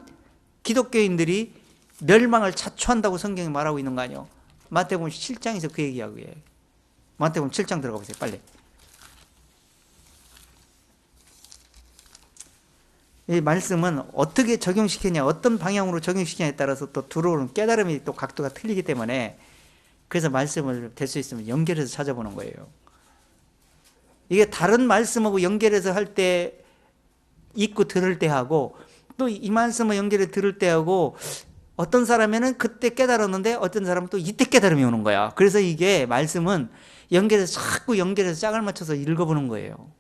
S1: 기독교인들이 멸망을 자초한다고 성경이 말하고 있는 거 아니에요. 마태복음 7장에서 그 얘기하고 해. 마태복음 7장 들어가 보세요. 빨리. 이 말씀은 어떻게 적용시키냐, 어떤 방향으로 적용시키냐에 따라서 또 들어오는 깨달음이 또 각도가 틀리기 때문에, 그래서 말씀을 될 수 있으면 연결해서 찾아보는 거예요. 이게 다른 말씀하고 연결해서 할 때 읽고 들을 때 하고, 또 이 말씀을 연결해 들을 때 하고, 어떤 사람에는 그때 깨달았는데 어떤 사람은 또 이때 깨달음이 오는 거야. 그래서 이게 말씀은 연결해서 자꾸 연결해서 짝을 맞춰서 읽어보는 거예요.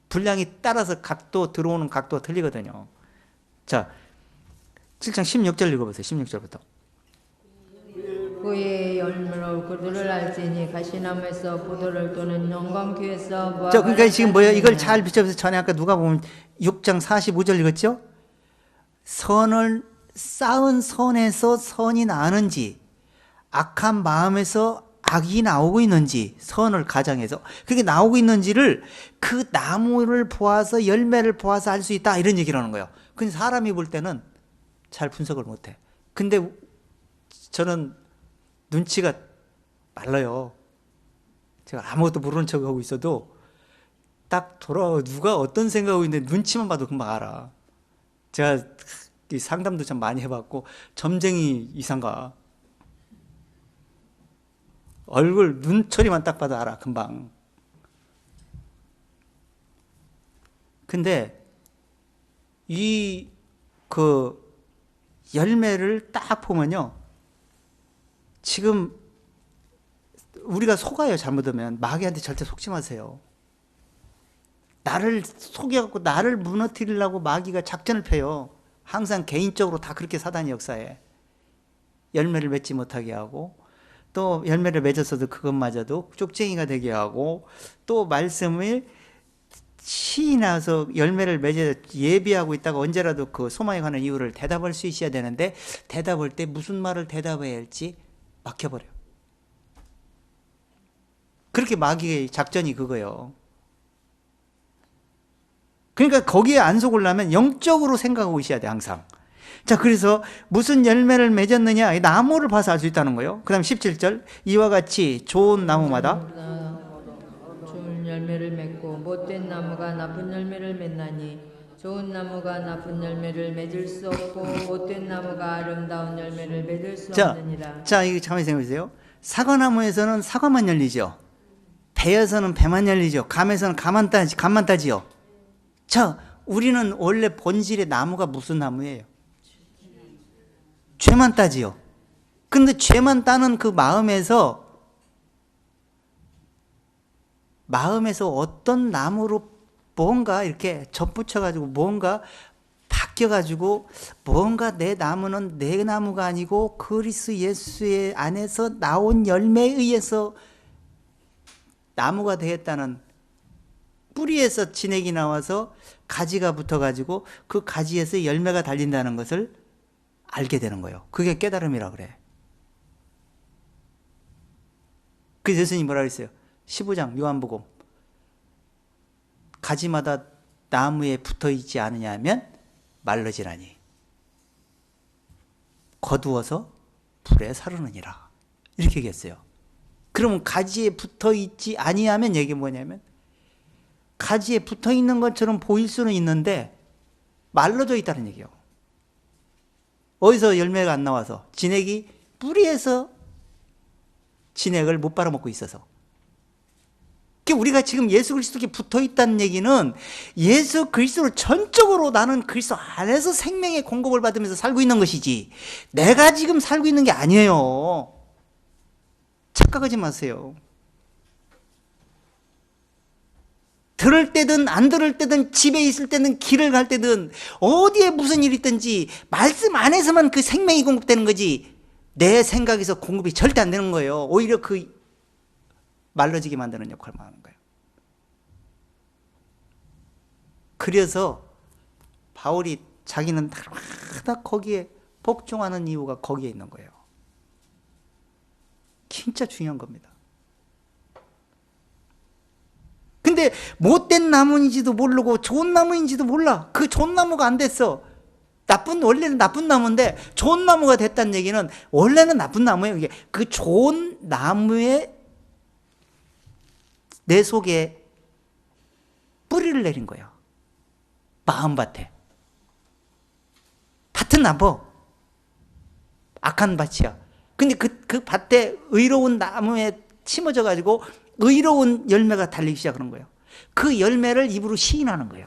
S1: 분량이 따라서 각도, 들어오는 각도가 틀리거든요. 자,
S3: 7장 16절 읽어보세요. 16절부터.
S2: 그의 열매로 그들을 알지니 가시나무에서 포도를 또는 영광귀에서
S3: 그러니까 지금 뭐예요? 이걸 잘 비춰서 전에 아까 누가 보면 6장 45절 읽었죠? 선을 쌓은 선에서 선이 나는지 악한 마음에서 악이 나오고 있는지 선을 가장해서 그게 나오고 있는지를 그 나무를 보아서 열매를 보아서 알 수 있다 이런 얘기를 하는 거예요. 근데 사람이 볼 때는 잘 분석을 못해. 근데 저는 눈치가 빨라요. 제가 아무것도 모르는 척하고 있어도 딱 돌아와 누가 어떤 생각하고 있는데 눈치만 봐도 금방 알아. 제가 상담도 참 많이 해봤고 점쟁이 이상가 얼굴 눈초리만 딱 봐도 알아 금방. 근데 이 그 열매를 딱 보면요, 지금 우리가 속아요. 잘못하면 마귀한테 절대 속지 마세요. 나를 속여갖고 나를 무너뜨리려고 마귀가 작전을 펴요. 항상 개인적으로 다 그렇게 사단이 역사해. 열매를 맺지 못하게 하고 또 열매를 맺었어도 그것마저도 쪽쟁이가 되게 하고 또 말씀을 신이 나서 열매를 맺어 예비하고 있다가 언제라도 그 소망에 관한 이유를 대답할 수 있어야 되는데 대답할 때 무슨 말을 대답해야 할지 막혀버려요. 그렇게 마귀의 작전이 그거예요. 그러니까 거기에 안 속으려면 영적으로 생각하고 있어야 돼 항상. 자, 그래서 무슨 열매를 맺었느냐, 나무를 봐서 알 수 있다는 거예요. 그 다음 17절, 이와 같이 좋은 나무마다
S2: 좋은 열매를 맺고 못된 나무가 나쁜 열매를 맺나니 좋은 나무가 나쁜 열매를 맺을 수 없고 못된 나무가 아름다운 열매를 맺을 수 없느니라.
S3: 자, 이거 잠깐만 생각해 보세요. 사과나무에서는 사과만 열리죠. 배에서는 배만 열리죠. 감에서는 감만 따지요. 자, 우리는 원래 본질의 나무가 무슨 나무예요? 죄만 따지요. 근데 죄만 따는 그 마음에서 어떤 나무로 뭔가 이렇게 접붙여가지고 뭔가 바뀌어가지고 뭔가 내 나무는 내 나무가 아니고 그리스도 예수의 안에서 나온 열매에 의해서 나무가 되었다는, 뿌리에서 진액이 나와서 가지가 붙어가지고 그 가지에서 열매가 달린다는 것을 알게 되는 거예요. 그게 깨달음이라고 그래. 그래서 예수님이 뭐라 그랬어요? 15장 요한복음, 가지마다 나무에 붙어있지 않으냐 하면 말라지라니 거두어서 불에 사르느니라, 이렇게 얘기했어요. 그러면 가지에 붙어있지 아니하면 얘기 뭐냐면 가지에 붙어있는 것처럼 보일 수는 있는데 말라져 있다는 얘기예요. 어디서 열매가 안 나와서? 진액이 뿌리에서 진액을 못 빨아먹고 있어서. 우리가 지금 예수 그리스도께 붙어있다는 얘기는 예수 그리스도를 전적으로 나는 그리스도 안에서 생명의 공급을 받으면서 살고 있는 것이지 내가 지금 살고 있는 게 아니에요. 착각하지 마세요. 들을 때든 안 들을 때든 집에 있을 때든 길을 갈 때든 어디에 무슨 일이 있든지 말씀 안에서만 그 생명이 공급되는 거지 내 생각에서 공급이 절대 안 되는 거예요. 오히려 그 말라지게 만드는 역할만 하는 거예요. 그래서 바울이 자기는 날마다 거기에 복종하는 이유가 거기에 있는 거예요. 진짜 중요한 겁니다. 근데 못된 나무인지도 모르고 좋은 나무인지도 몰라. 그 좋은 나무가 안 됐어. 원래는 나쁜 나무인데 좋은 나무가 됐다는 얘기는 원래는 나쁜 나무예요. 이게 그 좋은 나무에 내 속에 뿌리를 내린 거예요. 마음밭에. 밭은 나빠. 악한 밭이야. 근데 그 밭에 의로운 나무에 심어져 가지고 의로운 열매가 달리기 시작하는 거예요. 그 열매를 입으로 시인하는 거예요.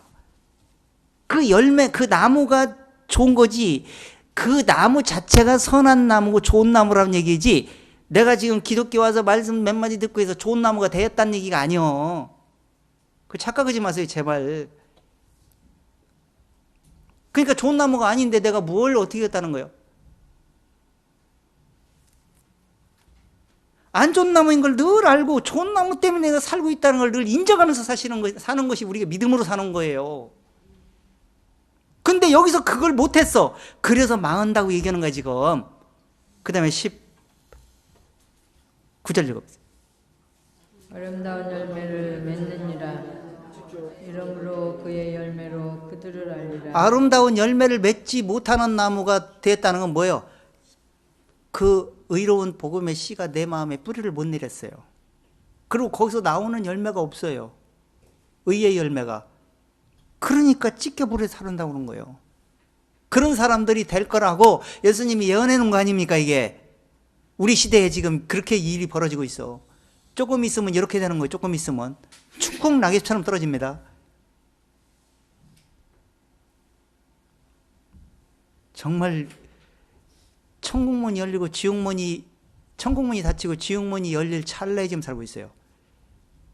S3: 그 열매, 그 나무가 좋은 거지 그 나무 자체가 선한 나무고 좋은 나무라는 얘기지 내가 지금 기독교 와서 말씀 몇 마디 듣고 해서 좋은 나무가 되었다는 얘기가 아니요. 그 착각하지 마세요 제발. 그러니까 좋은 나무가 아닌데 내가 뭘 어떻게 했다는 거예요? 안 좋은 나무인 걸 늘 알고 좋은 나무 때문에 내가 살고 있다는 걸 늘 인정하면서 사는 것이 우리가 믿음으로 사는 거예요. 근데 여기서 그걸 못했어. 그래서 망한다고 얘기하는 거야 지금. 그 다음에 19절 읽어보세요.
S2: 아름다운 열매를 맺느니라. 이러므로 그의 열매로 그들을 알리라.
S3: 아름다운 열매를 맺지 못하는 나무가 됐다는 건 뭐예요? 그 의로운 복음의 씨가 내 마음에 뿌리를 못 내렸어요. 그리고 거기서 나오는 열매가 없어요. 의의 열매가. 그러니까 찢겨버려 살은다고 그런 거예요. 그런 사람들이 될 거라고 예수님이 예언해 놓은 거 아닙니까 이게. 우리 시대에 지금 그렇게 일이 벌어지고 있어. 조금 있으면 이렇게 되는 거예요. 조금 있으면 축복 낙엽처럼 떨어집니다. 정말 천국문이 열리고 천국문이 닫히고 지옥문이 열릴 찰나에 지금 살고 있어요.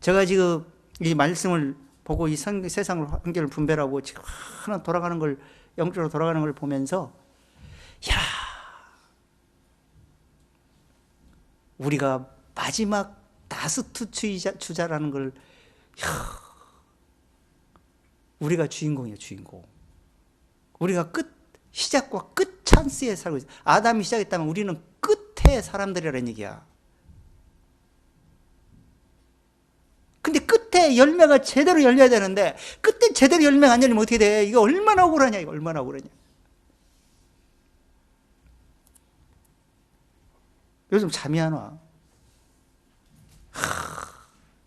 S3: 제가 지금 이 말씀을 보고 이 세상을 한결 분별하고 지금 하나 돌아가는 걸, 영적으로 돌아가는 걸 보면서, 야, 우리가 마지막 라스트 주자라는 걸, 우리가 주인공이에요, 주인공. 우리가 시작과 끝 찬스에 살고 있어요. 아담이 시작했다면 우리는 끝에 사람들이라는 얘기야. 근데 끝에 열매가 제대로 열려야 되는데 끝에 제대로 열매가 안 열리면 어떻게 돼? 이거 얼마나 억울하냐, 이거 얼마나 억울하냐. 요즘 잠이 안 와.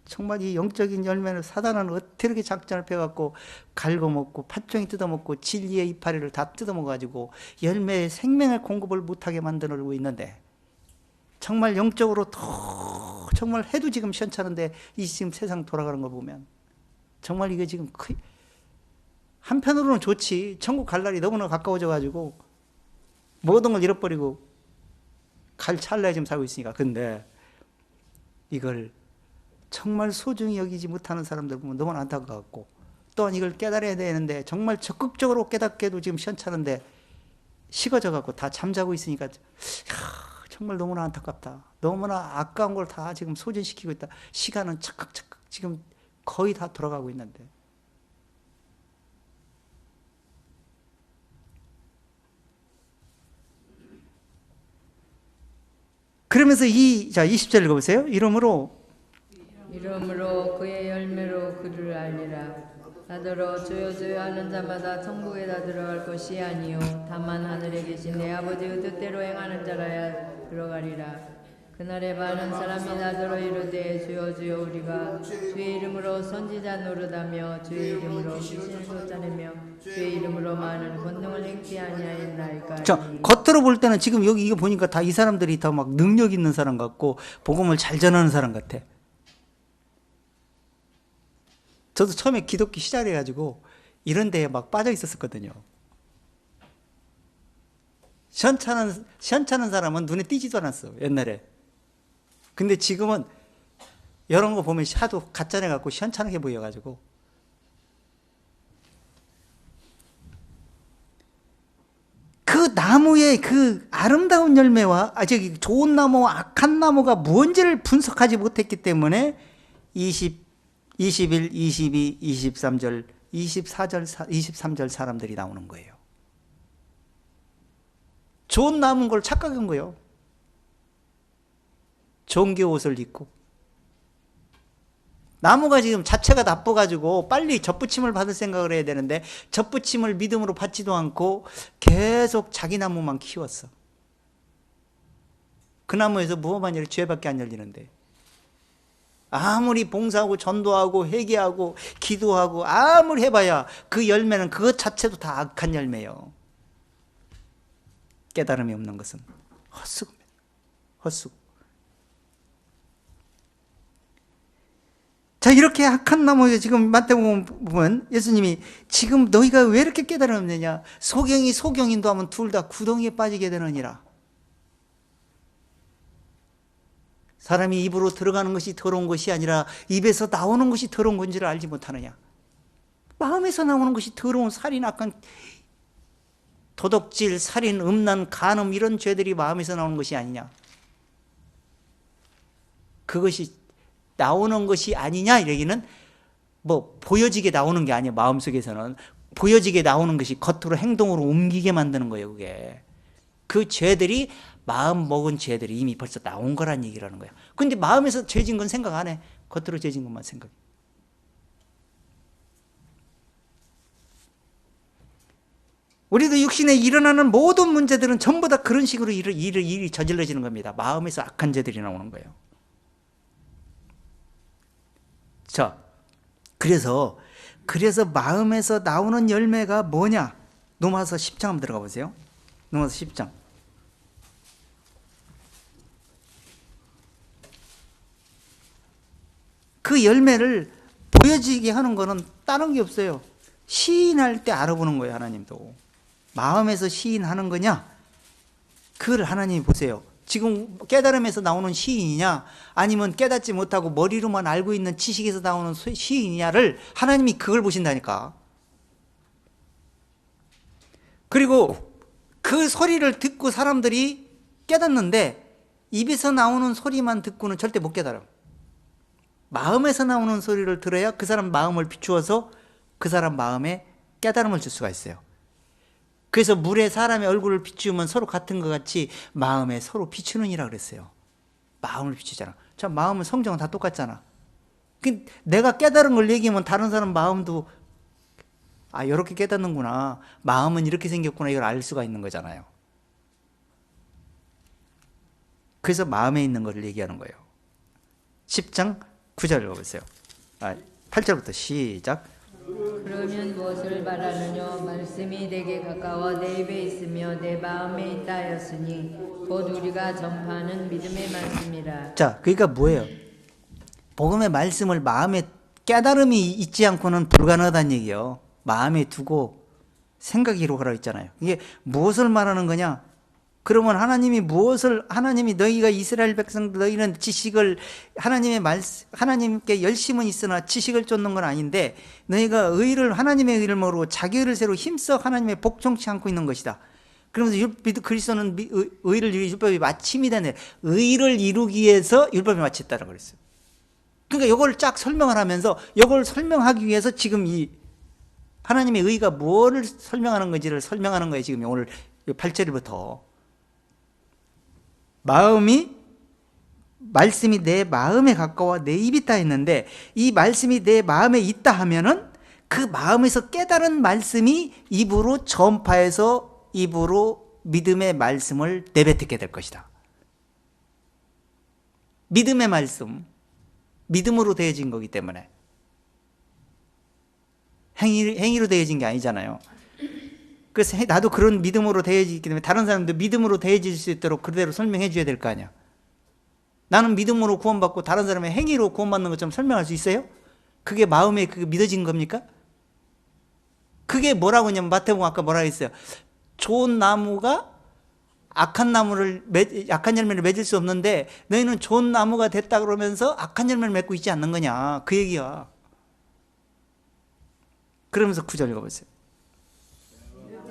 S3: 정말 이 영적인 열매를 사단은 어떻게 이렇게 작전을 펴갖고 갉아먹고 팥종이 뜯어먹고 진리의 이파리를 다 뜯어먹어가지고 열매의 생명의 공급을 못하게 만들고 있는데, 정말 영적으로 더 정말 해도 지금 시원찮은데 이 지금 세상 돌아가는 걸 보면 정말 이게 지금 한편으로는 좋지. 천국 갈 날이 너무나 가까워져가지고 모든 걸 잃어버리고 갈 찰나에 지금 살고 있으니까. 근데 이걸 정말 소중히 여기지 못하는 사람들 보면 너무 안타깝고, 또한 이걸 깨달아야 되는데 정말 적극적으로 깨닫게도 지금 시원찮은데 식어져 갖고 다 잠자고 있으니까 정말 너무나 안타깝다. 너무나 아까운 걸 다 지금 소진시키고 있다. 시간은 착각착각 지금 거의 다 돌아가고 있는데. 그러면서 20절 읽어보세요. 이러므로
S2: 그의 열매로 그를 알리라. 나더러 주여 주여 하는 자마다 천국에다 들어갈 것이 아니요 다만 하늘에 계신 내 아버지의 뜻대로 행하는 자라야 들어가리라. 그날에 많은 사람이 나더러 이르되 주여 주여 우리가 주의 이름으로 선지자 노릇하며 주의 이름으로 귀신을 쫓아내며 주의 이름으로 많은 권능을 행치 아니하였나이까.
S3: 자, 겉으로 볼 때는 지금 여기 이거 보니까 다 이 사람들이 다 막 능력 있는 사람 같고 복음을 잘 전하는 사람 같아. 저도 처음에 기독교 시작해가지고 이런 데에 막 빠져 있었거든요. 시원찮은 사람은 눈에 띄지도 않았어, 옛날에. 근데 지금은 이런 거 보면 하도 가짜내갖고 시원찮게 보여가지고. 그 나무의 그 아름다운 열매와 좋은 나무와 악한 나무가 뭔지를 분석하지 못했기 때문에 21, 22, 23절, 23절 사람들이 나오는 거예요. 좋은 나무인 걸 착각한 거예요. 종교 옷을 입고. 나무가 지금 자체가 나빠가지고 빨리 젖붙임을 받을 생각을 해야 되는데 젖붙임을 믿음으로 받지도 않고 계속 자기 나무만 키웠어. 그 나무에서 무엇만 열리 죄밖에 안 열리는데, 아무리 봉사하고 전도하고 회개하고 기도하고 아무리 해봐야 그 열매는 그것 자체도 다 악한 열매예요. 깨달음이 없는 것은 헛수고입니다. 헛수고. 자, 이렇게 악한 나무에 지금 마태복음 보면 예수님이 지금 너희가 왜 이렇게 깨달음이 없느냐, 소경이 소경인도 하면 둘 다 구덩이에 빠지게 되느니라. 사람이 입으로 들어가는 것이 더러운 것이 아니라 입에서 나오는 것이 더러운 건지를 알지 못하느냐. 마음에서 나오는 것이 더러운 살인, 악한 도덕질, 살인, 음란, 간음 이런 죄들이 마음에서 나오는 것이 아니냐. 그것이 나오는 것이 아니냐 이 얘기는 뭐 보여지게 나오는 게 아니에요. 마음속에서는 보여지게 나오는 것이 겉으로 행동으로 옮기게 만드는 거예요. 그게 그 죄들이 마음 먹은 죄들이 이미 벌써 나온 거란 얘기라는 거예요. 근데 마음에서 죄진 건 생각 안 해. 겉으로 죄진 것만 생각해. 우리도 육신에 일어나는 모든 문제들은 전부 다 그런 식으로 일이 저질러지는 겁니다. 마음에서 악한 죄들이 나오는 거예요. 자, 그래서 마음에서 나오는 열매가 뭐냐? 로마서 10장 한번 들어가 보세요. 로마서 10장. 그 열매를 보여지게 하는 거는 다른 게 없어요. 시인할 때 알아보는 거예요. 하나님도. 마음에서 시인하는 거냐? 그걸 하나님이 보세요. 지금 깨달음에서 나오는 시인이냐, 아니면 깨닫지 못하고 머리로만 알고 있는 지식에서 나오는 시인이냐를 하나님이 그걸 보신다니까. 그리고 그 소리를 듣고 사람들이 깨닫는데 입에서 나오는 소리만 듣고는 절대 못 깨달아. 마음에서 나오는 소리를 들어야 그 사람 마음을 비추어서 그 사람 마음에 깨달음을 줄 수가 있어요. 그래서 물에 사람의 얼굴을 비추면 서로 같은 것 같이 마음에 서로 비추느니라 그랬어요. 마음을 비추잖아. 자, 마음은 성정은 다 똑같잖아. 내가 깨달은 걸 얘기하면 다른 사람 마음도 아, 이렇게 깨닫는구나. 마음은 이렇게 생겼구나. 이걸 알 수가 있는 거잖아요. 그래서 마음에 있는 것을 얘기하는 거예요. 10장 9절 읽어보세요. 8절부터 시작.
S2: 그러면 무엇을 바라느냐? 말씀이 내게 가까워 내 입에 있으며 내 마음에 있다 하였으니 곧 우리가 전파하는 믿음의 말씀이라.
S3: 자, 그러니까 뭐예요? 복음의 말씀을 마음에 깨달음이 있지 않고는 불가능하다는 얘기예요. 마음에 두고 생각으로 하라고 했잖아요. 이게 무엇을 말하는 거냐? 그러면 하나님이 너희가 이스라엘 백성들 너희는 지식을 하나님께 열심은 있으나 지식을 쫓는 건 아닌데 너희가 하나님의 의를 모르고 자기 의를 새로 힘써 하나님의 복종치 않고 있는 것이다. 그러면서 그리스도는 의를 이루기 율법이 마침이 되네. 의를 이루기 위해서 율법이 마쳤다라고 그랬어요. 그러니까 이걸 쫙 설명을 하면서 이걸 설명하기 위해서 지금 이 하나님의 의가 뭐를 설명하는 건지를 설명하는 거예요. 지금 오늘 8절부터. 말씀이 내 마음에 가까워 내 입이 있다 했는데 이 말씀이 내 마음에 있다 하면은 그 마음에서 깨달은 말씀이 입으로 전파해서 입으로 믿음의 말씀을 내뱉게 될 것이다. 믿음의 말씀, 믿음으로 되어진 거기 때문에 행위로 되어진 게 아니잖아요. 그래서 나도 그런 믿음으로 되어지기 때문에 다른 사람도 믿음으로 되어질 수 있도록 그대로 설명해 줘야 될 거 아니야. 나는 믿음으로 구원받고 다른 사람의 행위로 구원받는 것처럼 설명할 수 있어요? 그게 마음에 그게 믿어진 겁니까? 그게 뭐라고 하냐면 마태복음 아까 뭐라고 했어요? 좋은 나무가 약한 열매를 맺을 수 없는데 너희는 좋은 나무가 됐다 그러면서 악한 열매를 맺고 있지 않는 거냐. 그 얘기야. 그러면서 9절 읽어보세요.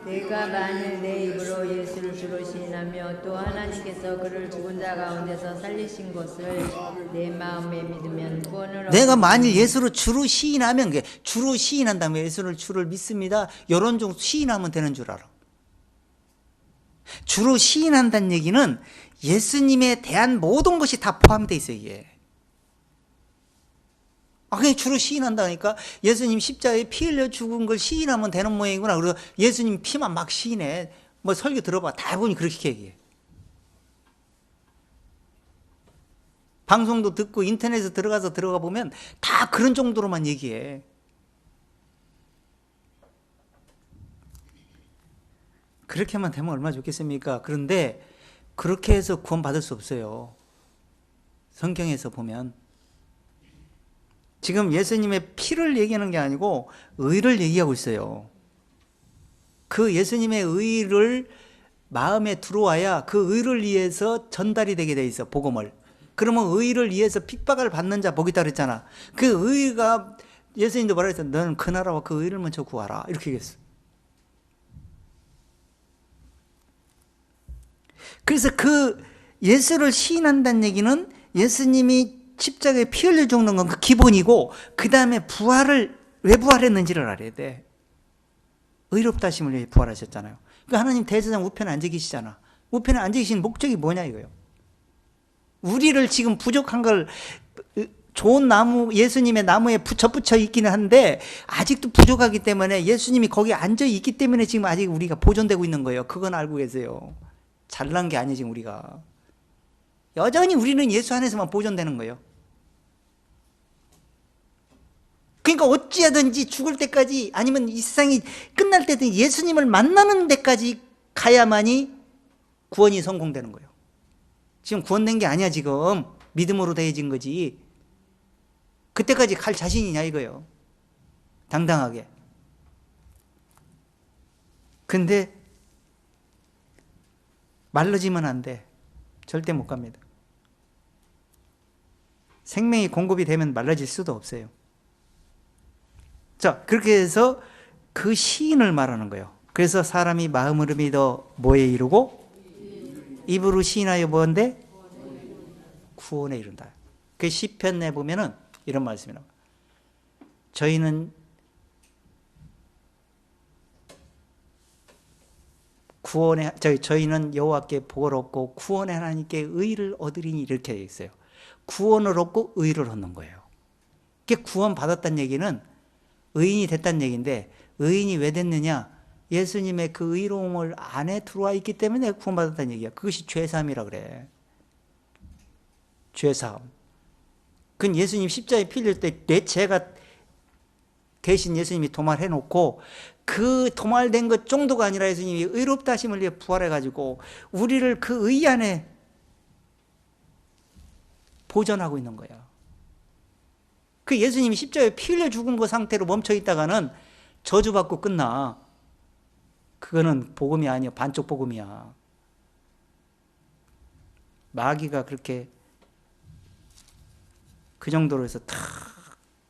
S2: 내가 만일 내 입으로 예수를 주로 시인하며 또 하나님께서 그를 죽은 자 가운데서 살리신 것을 내 마음에 믿으면 구원을
S3: 내가 만일 예수를 주로 시인하면 주로 시인한다면 예수를 주를 믿습니다. 이런 정도 시인하면 되는 줄 알아. 주로 시인한다는 얘기는 예수님에 대한 모든 것이 다 포함되어 있어요. 이게. 그냥 주로 시인한다니까 예수님 십자가에 피 흘려 죽은 걸 시인하면 되는 모양이구나. 그래서 예수님 피만 막 시인해. 뭐 설교 들어봐. 대부분이 그렇게 얘기해. 방송도 듣고 인터넷에 들어가 보면 다 그런 정도로만 얘기해. 그렇게만 되면 얼마나 좋겠습니까? 그런데 그렇게 해서 구원받을 수 없어요. 성경에서 보면. 지금 예수님의 피를 얘기하는 게 아니고 의를 얘기하고 있어요. 그 예수님의 의를 마음에 들어와야 그 의를 위해서 전달이 되게 돼 있어. 복음을. 그러면 의를 위해서 핍박을 받는 자 복이 있다 그랬잖아. 그 의가 예수님도 뭐라 했어? 너는 그 나라와 그 의를 먼저 구하라. 이렇게 얘기했어. 그래서 그 예수를 시인한다는 얘기는 예수님이 십자가에 피 흘려 죽는 건 그 기본이고, 그 다음에 부활을 왜 부활했는지를 알아야 돼. 의롭다 하심을 위해 부활하셨잖아요. 그러니까 하나님 대제사장 우편에 앉아 계시잖아. 우편에 앉아 계신 목적이 뭐냐 이거예요. 우리를 지금 부족한 걸 좋은 나무, 예수님의 나무에 붙여 있기는 한데 아직도 부족하기 때문에 예수님이 거기에 앉아 있기 때문에 지금 아직 우리가 보존되고 있는 거예요. 그건 알고 계세요. 잘난 게 아니지 우리가. 여전히 우리는 예수 안에서만 보존되는 거예요. 그러니까 어찌하든지 죽을 때까지, 아니면 이 세상이 끝날 때든 예수님을 만나는 데까지 가야만이 구원이 성공되는 거예요. 지금 구원된 게 아니야. 지금 믿음으로 더해진 거지. 그때까지 갈 자신이냐 이거예요. 당당하게. 근데 말라지면 안 돼. 절대 못 갑니다. 생명이 공급이 되면 말라질 수도 없어요. 자, 그렇게 해서 그 시인을 말하는 거예요. 그래서 사람이 마음으로 믿어 뭐에 이르고 입으로 시인하여 뭔데? 구원에 이른다. 그 시편 내보면은 이런 말씀이 나와요. 저희는 여호와께 복을 얻고 구원의 하나님께 의를 얻으리니 이렇게 되어 있어요. 구원을 얻고 의를 얻는 거예요. 그게 구원 받았다는 얘기는 의인이 됐다는 얘기인데, 의인이 왜 됐느냐? 예수님의 그 의로움을 안에 들어와 있기 때문에 구원받았다는 얘기야. 그것이 죄사함이라 그래. 죄사함. 그건 예수님 십자가에 피 흘릴 때 내 죄가 대신 예수님이 도말해 놓고, 그 도말된 것 정도가 아니라 예수님이 의롭다 하심을 위해 부활해 가지고 우리를 그 의 안에 보존하고 있는 거야. 그 예수님이 십자가에 피 흘려 죽은 그 상태로 멈춰 있다가는 저주받고 끝나. 그거는 복음이 아니야. 반쪽 복음이야. 마귀가 그렇게 그 정도로 해서 탁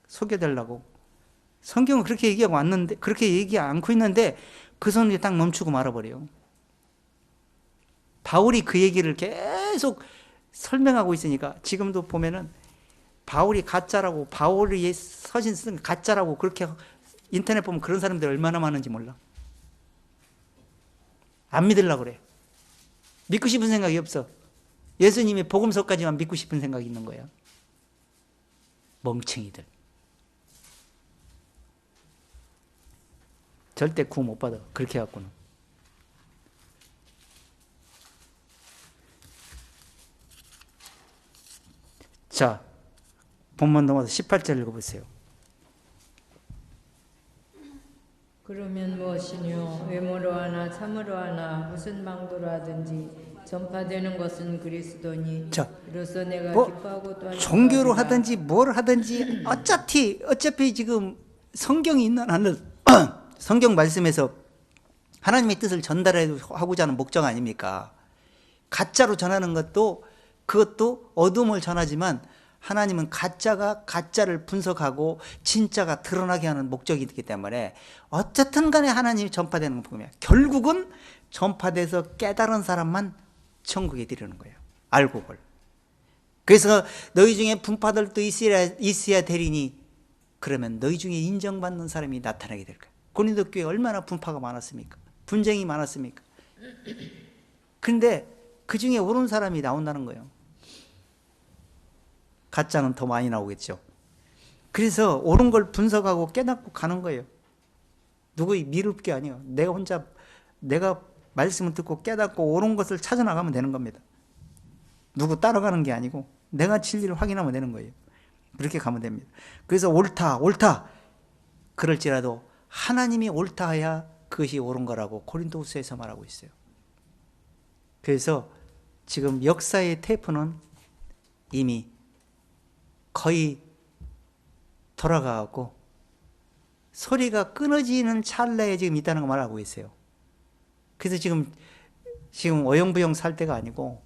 S3: 속여달라고. 성경은 그렇게 얘기하고 왔는데, 그렇게 얘기 않고 있는데 그 손이 딱 멈추고 말아버려요. 바울이 그 얘기를 계속 설명하고 있으니까 지금도 보면은 바울이 가짜라고, 바울이 서신 쓴 가짜라고 그렇게 인터넷 보면 그런 사람들 얼마나 많은지 몰라. 안 믿으려고 그래. 믿고 싶은 생각이 없어. 예수님의 복음서까지만 믿고 싶은 생각이 있는 거야. 멍청이들. 절대 구원 못 받아. 그렇게 해갖고는. 자, 본문 넘어서 18절 읽어보세요.
S2: 그러면 무엇이뇨? 외모로 하나 참으로 하나 무슨 방도로 하든지 전파되는 것은 그리스도니.
S3: 자,
S2: 이로써 내가
S3: 뭐
S2: 기뻐하고 또한
S3: 종교로
S2: 기뻐하리라.
S3: 하든지 뭘 하든지 어차피 지금 성경이 있는 한은 성경 말씀에서 하나님의 뜻을 전달하고자 하는 목적 아닙니까? 가짜로 전하는 그것도 어둠을 전하지만 하나님은 가짜를 분석하고 진짜가 드러나게 하는 목적이 있기 때문에 어쨌든 간에 하나님이 전파되는 걸 보면 결국은 전파돼서 깨달은 사람만 천국에 이르는 거예요. 알고 볼. 그래서 너희 중에 분파들도 있어야 되리니, 그러면 너희 중에 인정받는 사람이 나타나게 될 거예요. 고린도 교회 얼마나 분파가 많았습니까? 분쟁이 많았습니까? 그런데 그 중에 옳은 사람이 나온다는 거예요. 가짜는 더 많이 나오겠죠. 그래서 옳은 걸 분석하고 깨닫고 가는 거예요. 누구 미룰 게 아니에요. 내가 말씀을 듣고 깨닫고 옳은 것을 찾아 나가면 되는 겁니다. 누구 따라가는 게 아니고 내가 진리를 확인하면 되는 거예요. 그렇게 가면 됩니다. 그래서 옳다 그럴지라도 하나님이 옳다 해야 그것이 옳은 거라고 고린도후서에서 말하고 있어요. 그래서 지금 역사의 테이프는 이미 거의 돌아가고 소리가 끊어지는 찰나에 지금 있다는 걸 말하고 있어요. 그래서 지금 어영부영 살 때가 아니고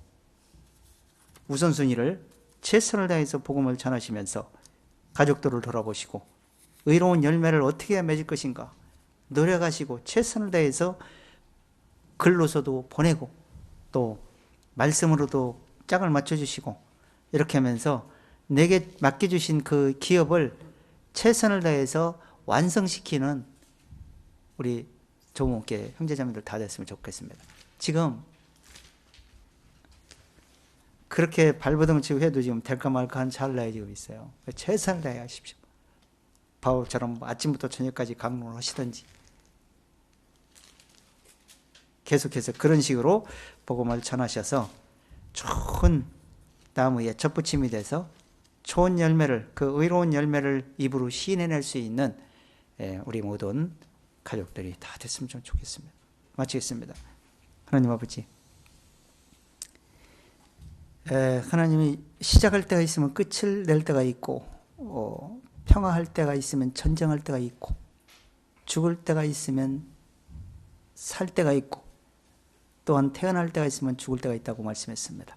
S3: 우선순위를 최선을 다해서 복음을 전하시면서 가족들을 돌아보시고 의로운 열매를 어떻게 해야 맺을 것인가 노력하시고 최선을 다해서 글로서도 보내고 또 말씀으로도 짝을 맞춰주시고 이렇게 하면서 내게 맡겨주신 그 기업을 최선을 다해서 완성시키는 우리 조목계 형제자매들 다 됐으면 좋겠습니다. 지금 그렇게 발버둥 치고 해도 지금 될까 말까 한 찰나에 지금 있어요. 최선을 다해 하십시오. 바울처럼 아침부터 저녁까지 강론을 하시든지 계속해서 그런 식으로 복음을 전하셔서 좋은 나무에 젖붙임이 돼서 좋은 열매를, 그 의로운 열매를 입으로 시인해낼 수 있는 우리 모든 가족들이 다 됐으면 좀 좋겠습니다. 마치겠습니다. 하나님 아버지, 하나님이 시작할 때가 있으면 끝을 낼 때가 있고, 평화할 때가 있으면 전쟁할 때가 있고, 죽을 때가 있으면 살 때가 있고, 또한 태어날 때가 있으면 죽을 때가 있다고 말씀했습니다.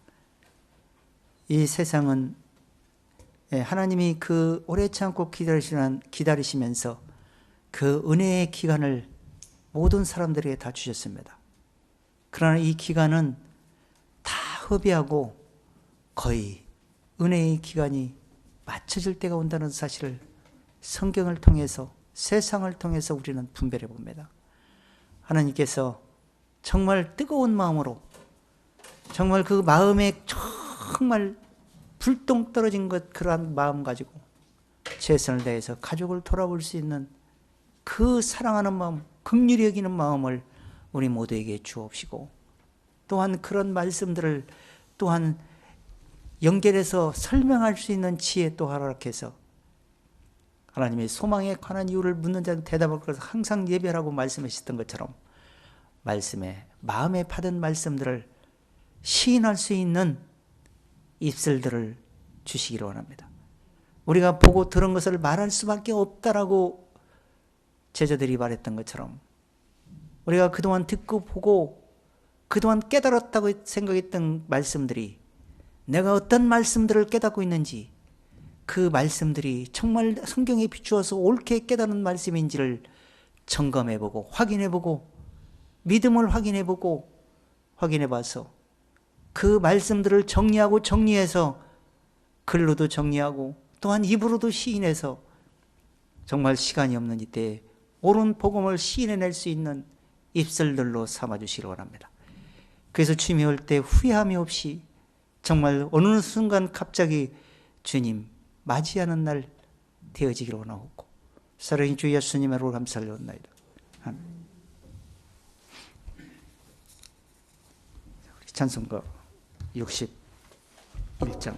S3: 이 세상은 하나님이 그 오래치 않고 기다리시면서 그 은혜의 기간을 모든 사람들에게 다 주셨습니다. 그러나 이 기간은 다 허비하고 거의 은혜의 기간이 맞춰질 때가 온다는 사실을 성경을 통해서, 세상을 통해서 우리는 분별해 봅니다. 하나님께서 정말 뜨거운 마음으로, 정말 그 마음에 정말 불똥 떨어진 것, 그러한 마음 가지고 최선을 다해서 가족을 돌아볼 수 있는 그 사랑하는 마음, 긍휼히 여기는 마음을 우리 모두에게 주옵시고, 또한 그런 말씀들을 또한 연결해서 설명할 수 있는 지혜 또 허락해서 하나님의 소망에 관한 이유를 묻는 자는 대답할 것을 항상 예배하라고 말씀하셨던 것처럼 말씀에, 마음에 받은 말씀들을 시인할 수 있는 입술들을 주시기를 원합니다. 우리가 보고 들은 것을 말할 수밖에 없다라고 제자들이 말했던 것처럼 우리가 그동안 듣고 보고 그동안 깨달았다고 생각했던 말씀들이, 내가 어떤 말씀들을 깨닫고 있는지, 그 말씀들이 정말 성경에 비추어서 옳게 깨달은 말씀인지를 점검해보고 확인해보고 믿음을 확인해보고 확인해봐서 그 말씀들을 정리하고 정리해서 글로도 정리하고 또한 입으로도 시인해서 정말 시간이 없는 이때에 옳은 복음을 시인해낼 수 있는 입술들로 삼아주시기 원합니다. 그래서 주님이 올 때 후회함이 없이 정말 어느 순간 갑자기 주님 맞이하는 날 되어지기를 원하옵고 사랑의 주 예수님의 이름으로 감사드리옵나이다. 아멘. 찬송가 61장